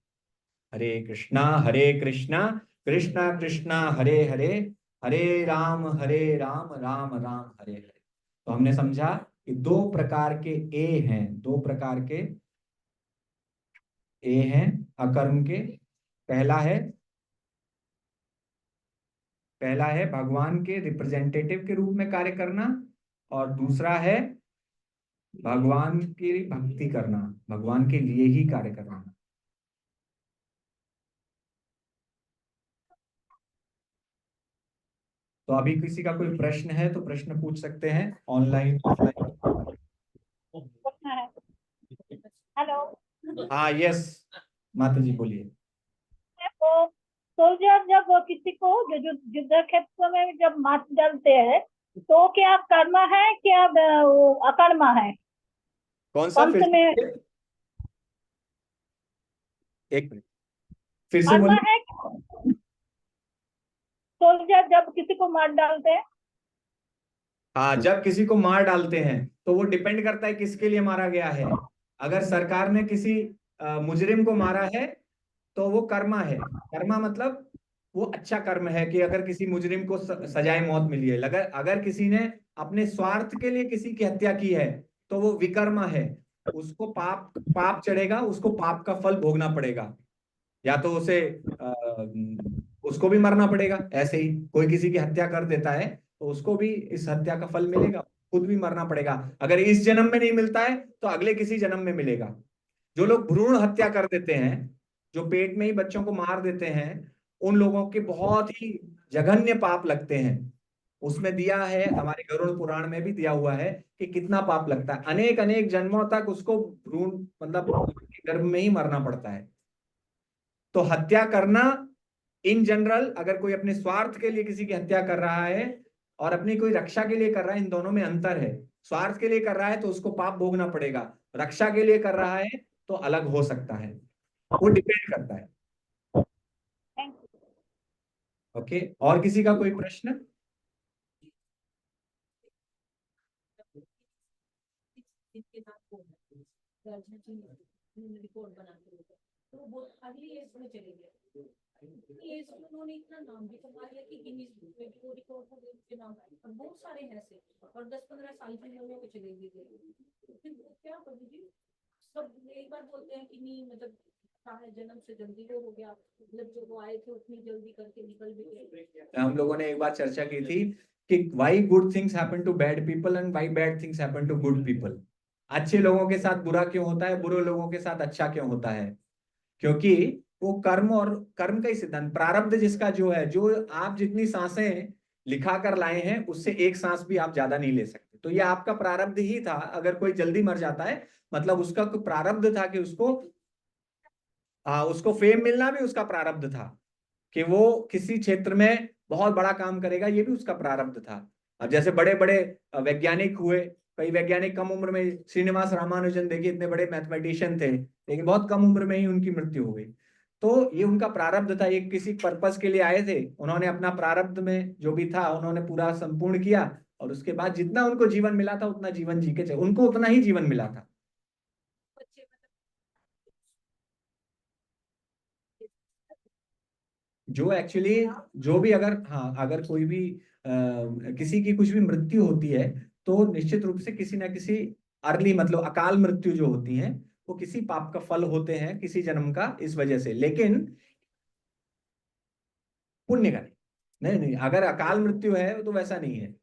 हरे कृष्णा कृष्णा कृष्णा हरे हरे, हरे राम राम राम हरे हरे। तो हमने समझा कि दो प्रकार के ए हैं, दो प्रकार के ए हैं अकर्म के। पहला है भगवान के रिप्रेजेंटेटिव के रूप में कार्य करना, और दूसरा है भगवान की भक्ति करना, भगवान के लिए ही कार्य करना। तो अभी किसी का कोई प्रश्न है तो प्रश्न पूछ सकते हैं, ऑनलाइन ऑफलाइन। हेलो। हाँ यस, माता जी बोलिए। तो सोल्जर जब किसी को युद्ध क्षेत्र में जब मार डालते हैं तो क्या कर्म है, क्या वो अकर्मा है? कौन सा? फिर में एक मिनट, फिर से कर्म बोलिए। है। सोल्जर जब किसी को मार डालते हैं, हाँ, जब किसी को मार डालते हैं तो वो डिपेंड करता है किसके लिए मारा गया है। अगर सरकार ने किसी मुजरिम को मारा है तो वो कर्मा है। कर्मा मतलब वो अच्छा कर्म है कि अगर किसी मुजरिम को सजाए मौत मिली है। अगर अगर किसी ने अपने स्वार्थ के लिए किसी की हत्या की है तो वो विकर्मा है, उसको पाप पाप चढ़ेगा, उसको पाप का फल भोगना पड़ेगा। या तो उसे उसको भी मरना पड़ेगा, ऐसे ही कोई किसी की हत्या कर देता है तो उसको भी इस हत्या का फल मिलेगा, खुद भी मरना पड़ेगा। अगर इस जन्म में नहीं मिलता है तो अगले किसी जन्म में मिलेगा। जो लोग भ्रूण हत्या कर देते हैं, जो पेट में ही बच्चों को मार देते हैं, उन लोगों के बहुत ही जघन्य पाप लगते हैं। उसमें दिया है, हमारे गरुड़ पुराण में भी दिया हुआ है कि कितना पाप लगता है, अनेक अनेक जन्मों तक उसको भ्रूण मतलब गर्भ में ही मरना पड़ता है। तो हत्या करना इन जनरल, अगर कोई अपने स्वार्थ के लिए किसी की हत्या कर रहा है और अपनी कोई रक्षा के लिए कर रहा है, इन दोनों में अंतर है। स्वार्थ के लिए कर रहा है तो उसको पाप भोगना पड़ेगा, रक्षा के लिए कर रहा है तो अलग हो सकता है, वो डिपेंड करता है। ओके, और किसी का कोई प्रश्न? रिपोर्ट बनाते हुए तो वो अगली एज में चले गए, एज में उन्होंने इतना नाम भी कमा लिया कि गिनीज बुक में भी वो रिकॉर्ड हो गए उनके नाम, और बहुत सारे हैं ऐसे, और 10-15 साल की उम्र में वो चले भी गए। फिर क्या प्रभु जी, सब एक बार बोलते हैं कि नहीं मतलब जन्म से जल्दी वो हो गया, मतलब जो वो आए थे उतनी जल्दी करके निकल भी गए। हम लोगों ने एक बार चर्चा की थी कि why good things happen to bad people and why bad things happen to good people. अच्छे लोगों के साथ बुरा क्यों होता है, बुरे लोगों के साथ अच्छा क्यों होता है? क्योंकि वो कर्म, और कर्म का ही सिद्धांत, प्रारब्ध जिसका जो है, जो आप जितनी सांसें लिखा कर लाए हैं उससे एक सांस भी आप ज्यादा नहीं ले सकते। तो ये आपका प्रारब्ध ही था। अगर कोई जल्दी मर जाता है मतलब उसका कोई प्रारब्ध था कि उसको फेम मिलना भी उसका प्रारब्ध था, कि वो किसी क्षेत्र में बहुत बड़ा काम करेगा, ये भी उसका प्रारब्ध था। अब जैसे बड़े बड़े वैज्ञानिक हुए, कई वैज्ञानिक कम उम्र में, श्रीनिवास रामानुजन देखिए इतने बड़े मैथमेटिशियन थे लेकिन बहुत कम उम्र में ही उनकी मृत्यु हो गई। तो ये उनका प्रारब्ध था, ये किसी पर्पस के लिए आए थे, उन्होंने अपना प्रारब्ध में जो भी था उन्होंने पूरा संपूर्ण किया, और उसके बाद जितना उनको जीवन मिला था उतना जीवन जी के चले, उनको उतना ही जीवन मिला था। जो एक्चुअली, जो भी अगर, हाँ, अगर कोई भी किसी की कुछ भी मृत्यु होती है तो निश्चित रूप से किसी ना किसी अर्ली मतलब अकाल मृत्यु जो होती है वो किसी पाप का फल होते हैं, किसी जन्म का, इस वजह से। लेकिन पुण्य का नहीं, नहीं नहीं, अगर अकाल मृत्यु है तो वैसा नहीं है।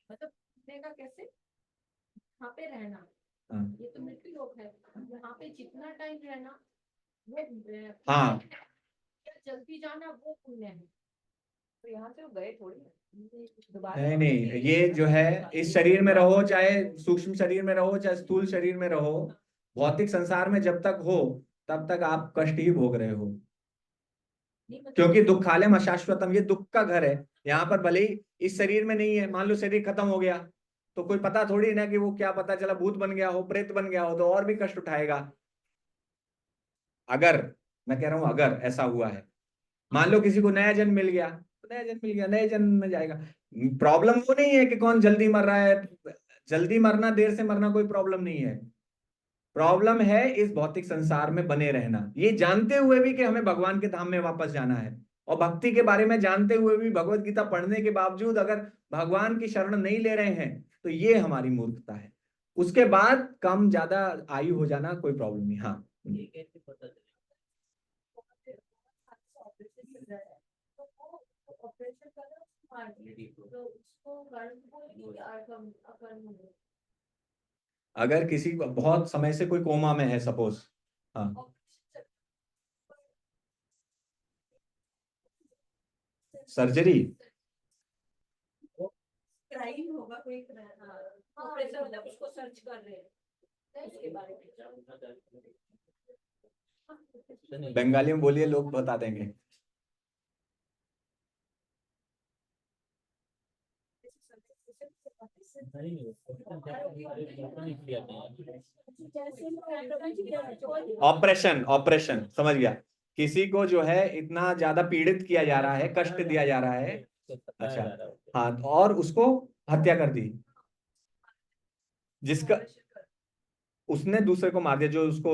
मतलब कैसे यहाँ पे रहना, हाँ ये तो मृत्यु लोक है, यहाँ पे जितना टाइम रहना वो हाँ, जल्दी जाना वो पुण्य है। तो यहाँ से वो गए थोड़ी नहीं नहीं, ये जो है इस शरीर में रहो, चाहे सूक्ष्म शरीर में रहो चाहे स्थूल शरीर में रहो, भौतिक संसार में जब तक हो तब तक आप कष्ट ही भोग रहे हो, क्योंकि दुखालयम अशाश्वतम, ये दुख का घर है। यहाँ पर भले ही इस शरीर में नहीं है, मान लो शरीर खत्म हो गया तो कोई पता थोड़ी ना कि वो, क्या पता चला भूत बन गया हो, प्रेत बन गया हो, तो और भी कष्ट उठाएगा। अगर, मैं कह रहा हूं अगर ऐसा हुआ है, मान लो किसी को नया जन्म मिल गया तो नया जन्म मिल गया, नए जन्म में जाएगा। प्रॉब्लम वो नहीं है कि कौन जल्दी मर रहा है, जल्दी मरना देर से मरना कोई प्रॉब्लम नहीं है। प्रॉब्लम है इस भौतिक संसार में बने रहना, ये जानते हुए भी कि हमें भगवान के धाम में वापस जाना है, और भक्ति के बारे में जानते हुए भी भगवत गीता पढ़ने के बावजूद अगर भगवान की शरण नहीं ले रहे हैं तो ये हमारी मूर्खता है। उसके बाद कम ज्यादा आयु हो जाना कोई प्रॉब्लम नहीं। हाँ, अगर किसी बहुत समय से कोई कोमा में है सपोज, हाँ, सर्जरी, क्राइम होगा कोई, ऑपरेशन मतलब उसको सर्च कर रहे हैं उसके बारे में। बंगाली में बोलिए, लोग बता देंगे। ऑपरेशन, ऑपरेशन समझ गया, किसी को जो है इतना ज्यादा पीड़ित किया जा रहा है, कष्ट दिया जा रहा है, अच्छा, हाँ, और उसको हत्या कर दी, जिसका उसने दूसरे को मार दिया, जो उसको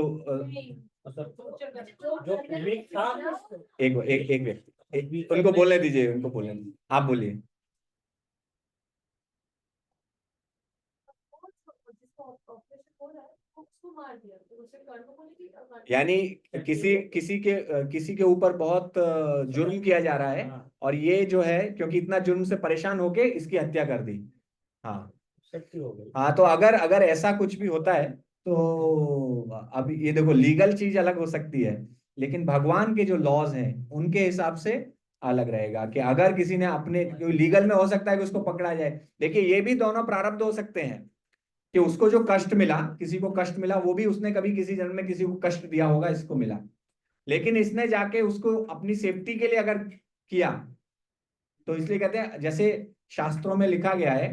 एक व्यक्ति, उनको बोलने दीजिए, उनको बोलने दीजिए, आप बोलिए। यानी किसी के ऊपर बहुत जुर्म किया जा रहा है, और ये जो है क्योंकि इतना जुर्म से परेशान होके इसकी हत्या कर दी। हाँ हो गई। हाँ, तो अगर अगर ऐसा कुछ भी होता है तो अब ये देखो, लीगल चीज अलग हो सकती है, लेकिन भगवान के जो लॉज हैं उनके हिसाब से अलग रहेगा। कि अगर किसी ने अपने, लीगल में हो सकता है कि उसको पकड़ा जाए। देखिए, ये भी दोनों प्रारब्ध हो सकते हैं कि उसको जो कष्ट मिला, किसी को कष्ट मिला, वो भी उसने कभी किसी जन्म में किसी को कष्ट दिया होगा, इसको मिला। लेकिन इसने जाके उसको अपनी सेफ्टी के लिए अगर किया, तो इसलिए कहते हैं, जैसे शास्त्रों में लिखा गया है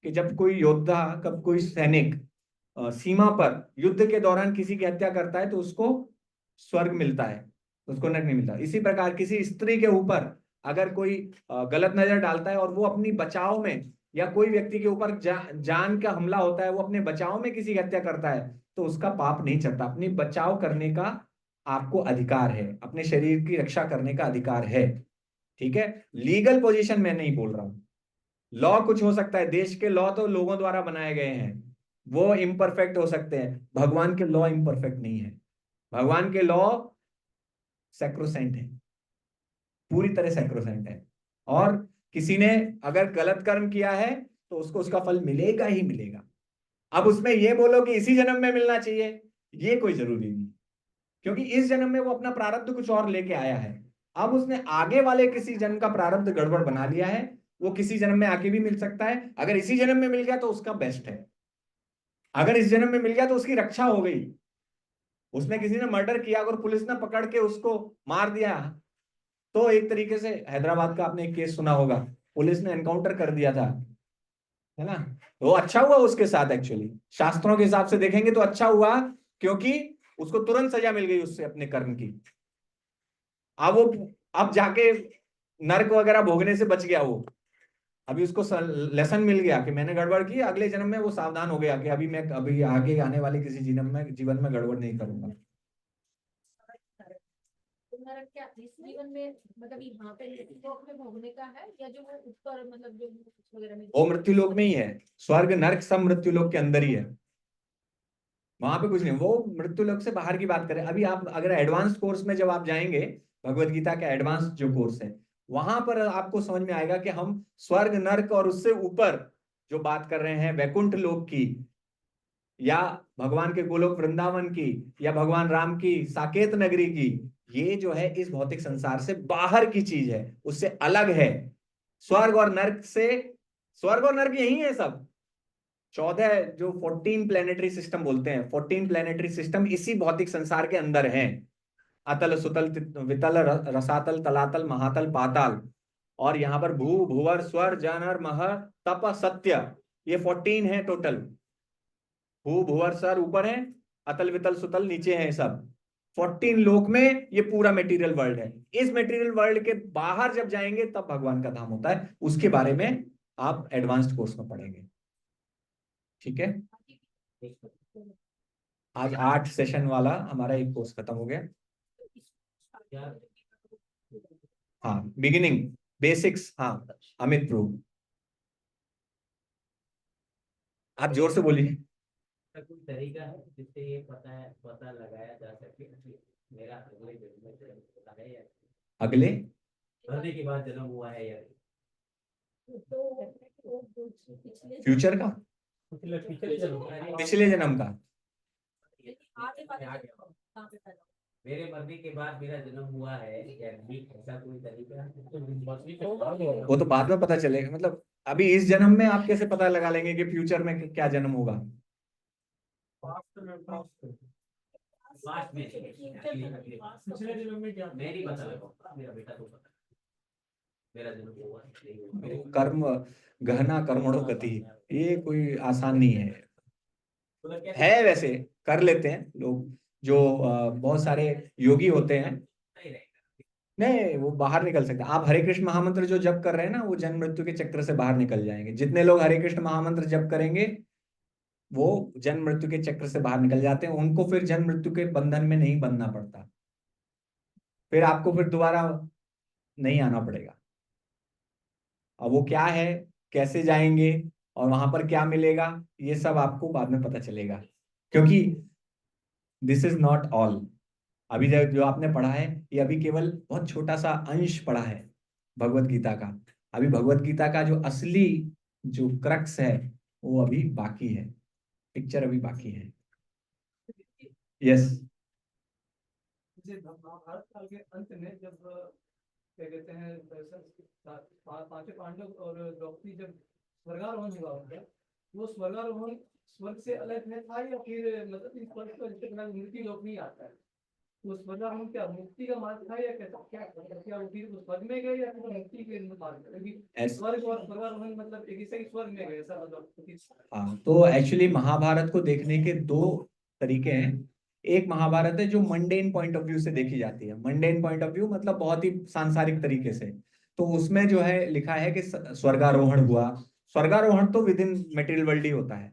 कि जब कोई योद्धा, कब कोई सैनिक सीमा पर युद्ध के दौरान किसी की हत्या करता है तो उसको स्वर्ग मिलता है, उसको नरक नहीं मिलता। इसी प्रकार किसी स्त्री के ऊपर अगर कोई गलत नजर डालता है और वो अपनी बचाव में, या कोई व्यक्ति के ऊपर जान का हमला होता है, वो अपने बचाव में किसी की हत्या करता है, तो उसका पाप नहीं चढ़ता। अपनी बचाव करने का आपको अधिकार है, अपने शरीर की रक्षा करने का अधिकार है। ठीक है, लीगल पोजीशन में नहीं बोल रहा हूं। लॉ कुछ हो सकता है, देश के लॉ तो लोगों द्वारा बनाए गए हैं, वो इम्परफेक्ट हो सकते हैं। भगवान के लॉ इम्परफेक्ट नहीं है। भगवान के लॉ सैक्रोसेंट है, पूरी तरह सैक्रोसेंट है। और किसी ने अगर गलत कर्म किया है तो उसको उसका फल मिलेगा ही मिलेगा। अब उसमें ये बोलो कि इसी जन्म में मिलना चाहिए, ये कोई जरूरी नहीं, क्योंकि इस जन्म में वो अपना प्रारब्ध कुछ और लेके आया है। अब उसने आगे वाले किसी जन्म का प्रारब्ध गड़बड़ बना लिया है, वो किसी जन्म में आके भी मिल सकता है। अगर इसी जन्म में मिल गया तो उसका बेस्ट है, अगर इस जन्म में मिल गया तो उसकी रक्षा हो गई। उसने किसी ने मर्डर किया, अगर पुलिस ने पकड़ के उसको मार दिया, तो एक तरीके से हैदराबाद का आपने एक केस सुना होगा, पुलिस ने एनकाउंटर कर दिया था, है ना। वो अच्छा हुआ उसके साथ, एक्चुअली शास्त्रों के हिसाब से देखेंगे तो अच्छा हुआ, क्योंकि उसको तुरंत सजा मिल गई उससे अपने कर्म की। अब वो, अब जाके नर्क वगैरह भोगने से बच गया वो। अभी उसको लेसन मिल गया कि मैंने गड़बड़ की, अगले जन्म में वो सावधान हो गया कि अभी मैं अभी आगे आने वाले किसी जीवन में गड़बड़ नहीं करूंगा। नरक क्या इस जीवन में, मतलब यहाँ पे लोक में भोगने का है, या जो वो ऊपर मतलब जो वगैरह में? वो मृत्यु लोक में ही है। स्वर्ग नर्क सब मृत्यु लोक के अंदर ही है, वहां पे कुछ नहीं। वो मृत्यु लोक से बाहर की बात करें। अभी आप अगर एडवांस कोर्स में जब आप जाएंगे, भगवत गीता का एडवांस जो कोर्स है, वहां पर आपको समझ में आएगा कि हम स्वर्ग नर्क और उससे ऊपर जो बात कर रहे हैं, वैकुंठ लोक की, या भगवान के गोलोक वृंदावन की, या भगवान राम की साकेत नगरी की, ये जो है इस भौतिक संसार से बाहर की चीज है, उससे अलग है। स्वर्ग और नर्क से, स्वर्ग और नर्क यही है सब। 14 जो 14 प्लेनेटरी सिस्टम बोलते हैं, 14 प्लेनेटरी सिस्टम इसी भौतिक संसार के अंदर हैं। अतल सुतल वितल रसातल तलातल महातल पाताल, और यहाँ पर भू भुवर स्वर जानर मह तप सत्य, ये 14 है टोटल। भू भुवर सर ऊपर है, अतल वितल सुतल नीचे है, सब 14 लोक में ये पूरा मेटीरियल वर्ल्ड है। इस मेटीरियल वर्ल्ड के बाहर जब जाएंगे तब भगवान का धाम होता है। उसके बारे में आप एडवांस्ड कोर्स में पढ़ेंगे। ठीक है, आज 8 सेशन वाला हमारा एक कोर्स खत्म हो गया। हाँ, बिगिनिंग बेसिक्स। हाँ, अमित प्रभु आप जोर से बोलिए। कोई तरीका है जिससे ये पता लगाया जा सके कि मेरा अगले जन्म में जन्म होता है या अगले मरने के बाद जन्म हुआ है या फ्यूचर का, पिछले जन्म का? मेरे मरने के बाद मेरा जन्म हुआ है या नहीं, ऐसा कोई तरीका है? वो तो बाद में पता चलेगा। मतलब अभी इस जन्म में आप कैसे पता लगा लेंगे कि फ्यूचर में क्या जन्म होगा? लास्ट में पिछले जन्म में क्या, मैं नहीं पता लगा, मेरा बेटा तो पता मेरा जन्म हुआ नहीं हुआ। कर्म गहना कर्मणो गति, ये कोई आसान नहीं है। वैसे कर लेते हैं लोग, जो बहुत सारे योगी होते हैं, नहीं वो बाहर निकल सकते। आप हरे कृष्ण महामंत्र जो जप कर रहे हैं ना, वो जन्म मृत्यु के चक्र से बाहर निकल जाएंगे। जितने लोग हरे कृष्ण महामंत्र जप करेंगे वो जन्म मृत्यु के चक्र से बाहर निकल जाते हैं। उनको फिर जन्म मृत्यु के बंधन में नहीं बंधना पड़ता। फिर आपको फिर दोबारा नहीं आना पड़ेगा। अब वो क्या है, कैसे जाएंगे और वहां पर क्या मिलेगा, ये सब आपको बाद में पता चलेगा, क्योंकि दिस इज नॉट ऑल। अभी जो आपने पढ़ा है ये अभी केवल बहुत छोटा सा अंश पढ़ा है भगवत गीता का। अभी भगवत गीता का जो असली जो क्रक्स है वो अभी बाकी है, पिक्चर अभी बाकी है। यस। महाभारत काल के अंत में जब क्या कहते हैं पांचों पांडव और द्रौपदी जब स्वर्गारोहण हुआ उनका, वो स्वर्गारोहण स्वर्ग से अलग में था या फिर मतलब इस स्वर्ग को जितने बिना मृत्यु लोक नहीं आता है, तो स्वर्गारोहण क्या मुक्ति का मार्ग था या कैसा, क्या वो फिर स्वर्ग में गए या फिर मुक्ति के मार्ग, क्योंकि स्वर्ग और स्वर्गारोहण मतलब एक ही सही स्वर्ग में गए ऐसा मतलब। हाँ, तो एक्चुअली महाभारत को देखने के दो तरीके हैं। एक महाभारत है जो मंडेन पॉइंट ऑफ व्यू से देखी जाती है। मंडेन पॉइंट ऑफ व्यू मतलब बहुत ही सांसारिक तरीके से, तो उसमें जो है लिखा है कि स्वर्गारोहण हुआ। स्वर्गारोहण तो विद इन मटेरियल वर्ल्ड ही होता है,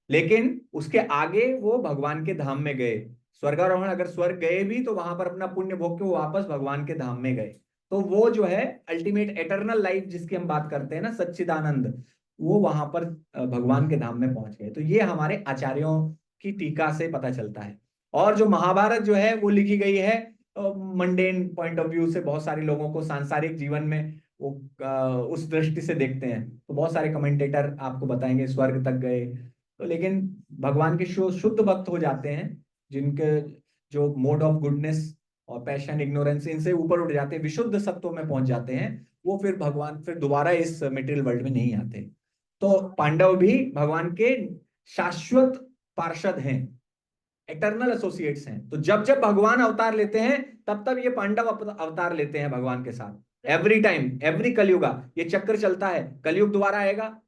लेकिन उसके आगे वो भगवान के धाम में गए। स्वर्गारोहण अगर स्वर्ग गए भी तो वहां पर अपना पुण्य भोग के वो वापस भगवान के धाम में गए। तो वो जो है अल्टीमेट एटर्नल लाइफ जिसकी हम बात करते हैं ना, सच्चिदानंद, वो वहां पर भगवान के धाम में पहुंच गए। तो ये हमारे आचार्यों की टीका से पता चलता है। और जो महाभारत जो है वो लिखी गई है मंडेन पॉइंट ऑफ व्यू से, बहुत सारे लोगों को सांसारिक जीवन में वो उस दृष्टि से देखते हैं। तो बहुत सारे कमेंटेटर आपको बताएंगे स्वर्ग तक गए, तो लेकिन भगवान के शुद्ध भक्त हो जाते हैं, जिनके जो मोड ऑफ गुडनेस और पैशन इग्नोरेंस इनसे ऊपर उठ जाते हैं, विशुद्ध सत्व में पहुंच जाते हैं, वो फिर भगवान फिर दोबारा इस मटेरियल वर्ल्ड में नहीं आते। तो पांडव भी भगवान के शाश्वत पार्षद हैं, एटर्नल एसोसिएट्स हैं। तो जब जब भगवान अवतार लेते हैं तब तब ये पांडव अवतार लेते हैं भगवान के साथ। एवरी टाइम, एवरी कलयुगा, ये चक्र चलता है। कलयुग दोबारा आएगा,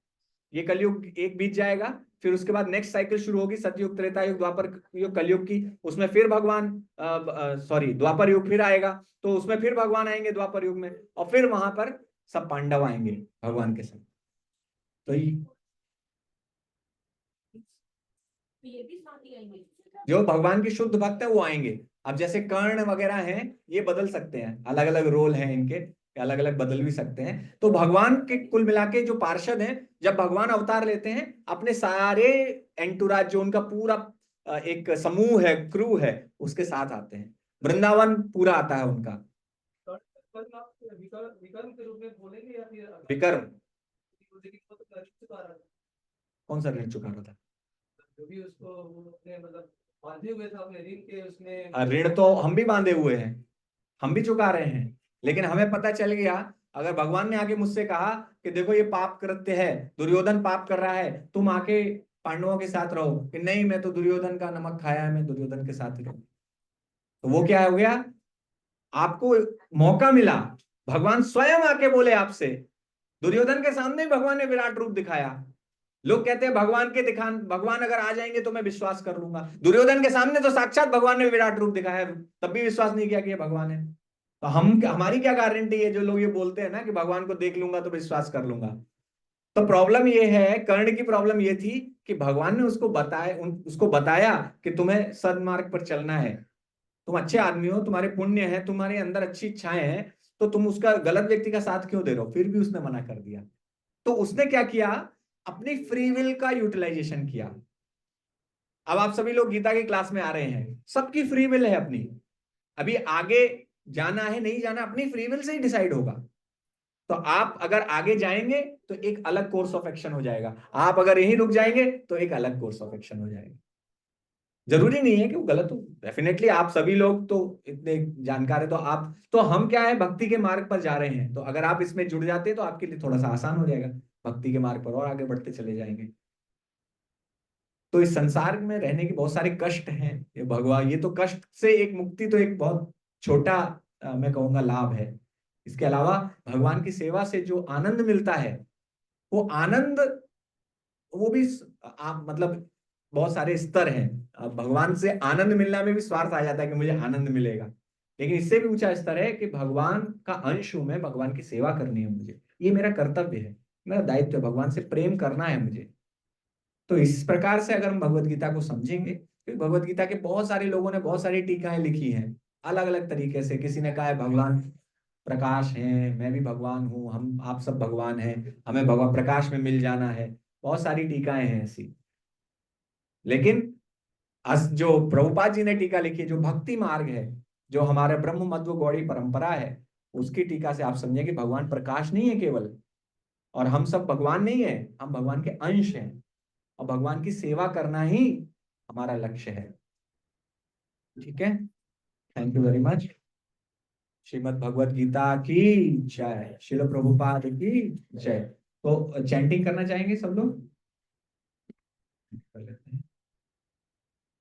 ये कलयुग एक बीत जाएगा, फिर उसके बाद नेक्स्ट साइकिल शुरू होगी, सतयुग, त्रेता युग, द्वापर युग, कलयुग की। उसमें फिर भगवान द्वापर युग फिर आएगा, तो उसमें फिर भगवान आएंगे द्वापर युग में, और फिर वहां पर सब पांडव आएंगे भगवान के साथ। तो ये भी साथ ही आएंगे। जो भगवान के शुद्ध भक्त है वो आएंगे। अब जैसे कर्ण वगैरह हैं, ये बदल सकते हैं, अलग अलग रोल हैं इनके, अलग अलग बदल भी सकते हैं। तो भगवान के कुल मिला के जो पार्षद हैं, जब भगवान अवतार लेते हैं अपने सारे एंटुराज, जो उनका पूरा एक समूह है, क्रू है, उसके साथ आते हैं। वृंदावन पूरा आता है उनका। विकर्म के रूप में बोलेंगे या फिर विकर्म कौन सा ऋण चुका रहा था? जो भी उसको मतलब बांधे हुए था अपने ऋण के, उसमें ऋण तो हम भी बांधे हुए हैं, हम भी चुका रहे हैं, लेकिन हमें पता चल गया, अगर भगवान ने आके मुझसे कहा कि देखो ये पाप कृत्य है, दुर्योधन पाप कर रहा है, तुम आके पांडवों के साथ रहो, कि नहीं मैं तो दुर्योधन का नमक खाया है, मैं दुर्योधन के साथ ही रहूं, तो वो क्या हो गया? आपको मौका मिला, भगवान स्वयं आके बोले आपसे। दुर्योधन के सामने भगवान ने विराट रूप दिखाया। लोग कहते हैं भगवान अगर आ जाएंगे तो मैं विश्वास कर लूंगा। दुर्योधन के सामने तो साक्षात भगवान ने विराट रूप दिखाया, तब भी विश्वास नहीं किया कि ये भगवान है। तो हमारी क्या गारंटी है? जो लोग ये बोलते हैं ना कि भगवान को देख लूंगा तो विश्वास कर लूंगा। तो प्रॉब्लम ये है, कर्ण की प्रॉब्लम ये थी कि भगवान ने उसको बताया कि तुम्हें सन्मार्ग पर चलना है, तुम अच्छे आदमी हो, तुम्हारे पुण्य है, तुम्हारे अंदर अच्छी इच्छाएं हैं, तो तुम उसका गलत व्यक्ति का साथ क्यों दे रहे हो? फिर भी उसने मना कर दिया। तो उसने क्या किया? अपनी फ्री विल का यूटिलाइजेशन किया। अब आप सभी लोग गीता की क्लास में आ रहे हैं, सबकी फ्री विल है अपनी। अभी आगे जाना है नहीं जाना अपनी free will say he decide होगा। तो आप अगर आगे जाएंगे तो एक अलग कोर्स ऑफ एक्शन हो जाएगा, आप अगर यहीं रुक जाएंगे तो एक अलग कोर्स ऑफ एक्शन हो जाएगा। जरूरी नहीं है कि वो गलत हो, डेफिनेटली आप सभी लोग तो इतने जानकार है, तो हम क्या है, भक्ति के मार्ग पर जा रहे हैं। तो अगर आप इसमें जुड़ जाते तो आपके लिए थोड़ा सा आसान हो जाएगा भक्ति के मार्ग पर, और आगे बढ़ते चले जाएंगे। तो इस संसार में रहने के बहुत सारे कष्ट हैं, ये भगवान, ये तो कष्ट से एक मुक्ति तो एक बहुत छोटा मैं कहूंगा लाभ है। इसके अलावा भगवान की सेवा से जो आनंद मिलता है, वो आनंद, वो भी आप मतलब बहुत सारे स्तर हैं। अब भगवान से आनंद मिलने में भी स्वार्थ आ जाता है कि मुझे आनंद मिलेगा, लेकिन इससे भी ऊंचा स्तर है कि भगवान का अंश हूं मैं, भगवान की सेवा करनी है मुझे, ये मेरा कर्तव्य है, मेरा दायित्व है, भगवान से प्रेम करना है मुझे। तो इस प्रकार से अगर हम भगवत गीता को समझेंगे, क्योंकि भगवत गीता के बहुत सारे लोगों ने बहुत सारी टीकाएं लिखी हैं अलग अलग तरीके से। किसी ने कहा है भगवान प्रकाश हैं, मैं भी भगवान हूँ, हम आप सब भगवान हैं, हमें भगवान प्रकाश में मिल जाना है। बहुत सारी टीकाएं हैं ऐसी। लेकिन जो प्रभुपाद जी ने टीका लिखी, जो भक्ति मार्ग है, जो हमारे ब्रह्म मध्व गौड़ी परंपरा है, उसकी टीका से आप समझें कि भगवान प्रकाश नहीं है केवल, और हम सब भगवान नहीं है, हम भगवान के अंश हैं, और भगवान की सेवा करना ही हमारा लक्ष्य है। ठीक है, thank you very much. Shrimad Bhagavad Gita की जय, श्रील प्रभुपाद की जय। तो चैंटिंग करना चाहेंगे सब लोग? कर लेते हैं।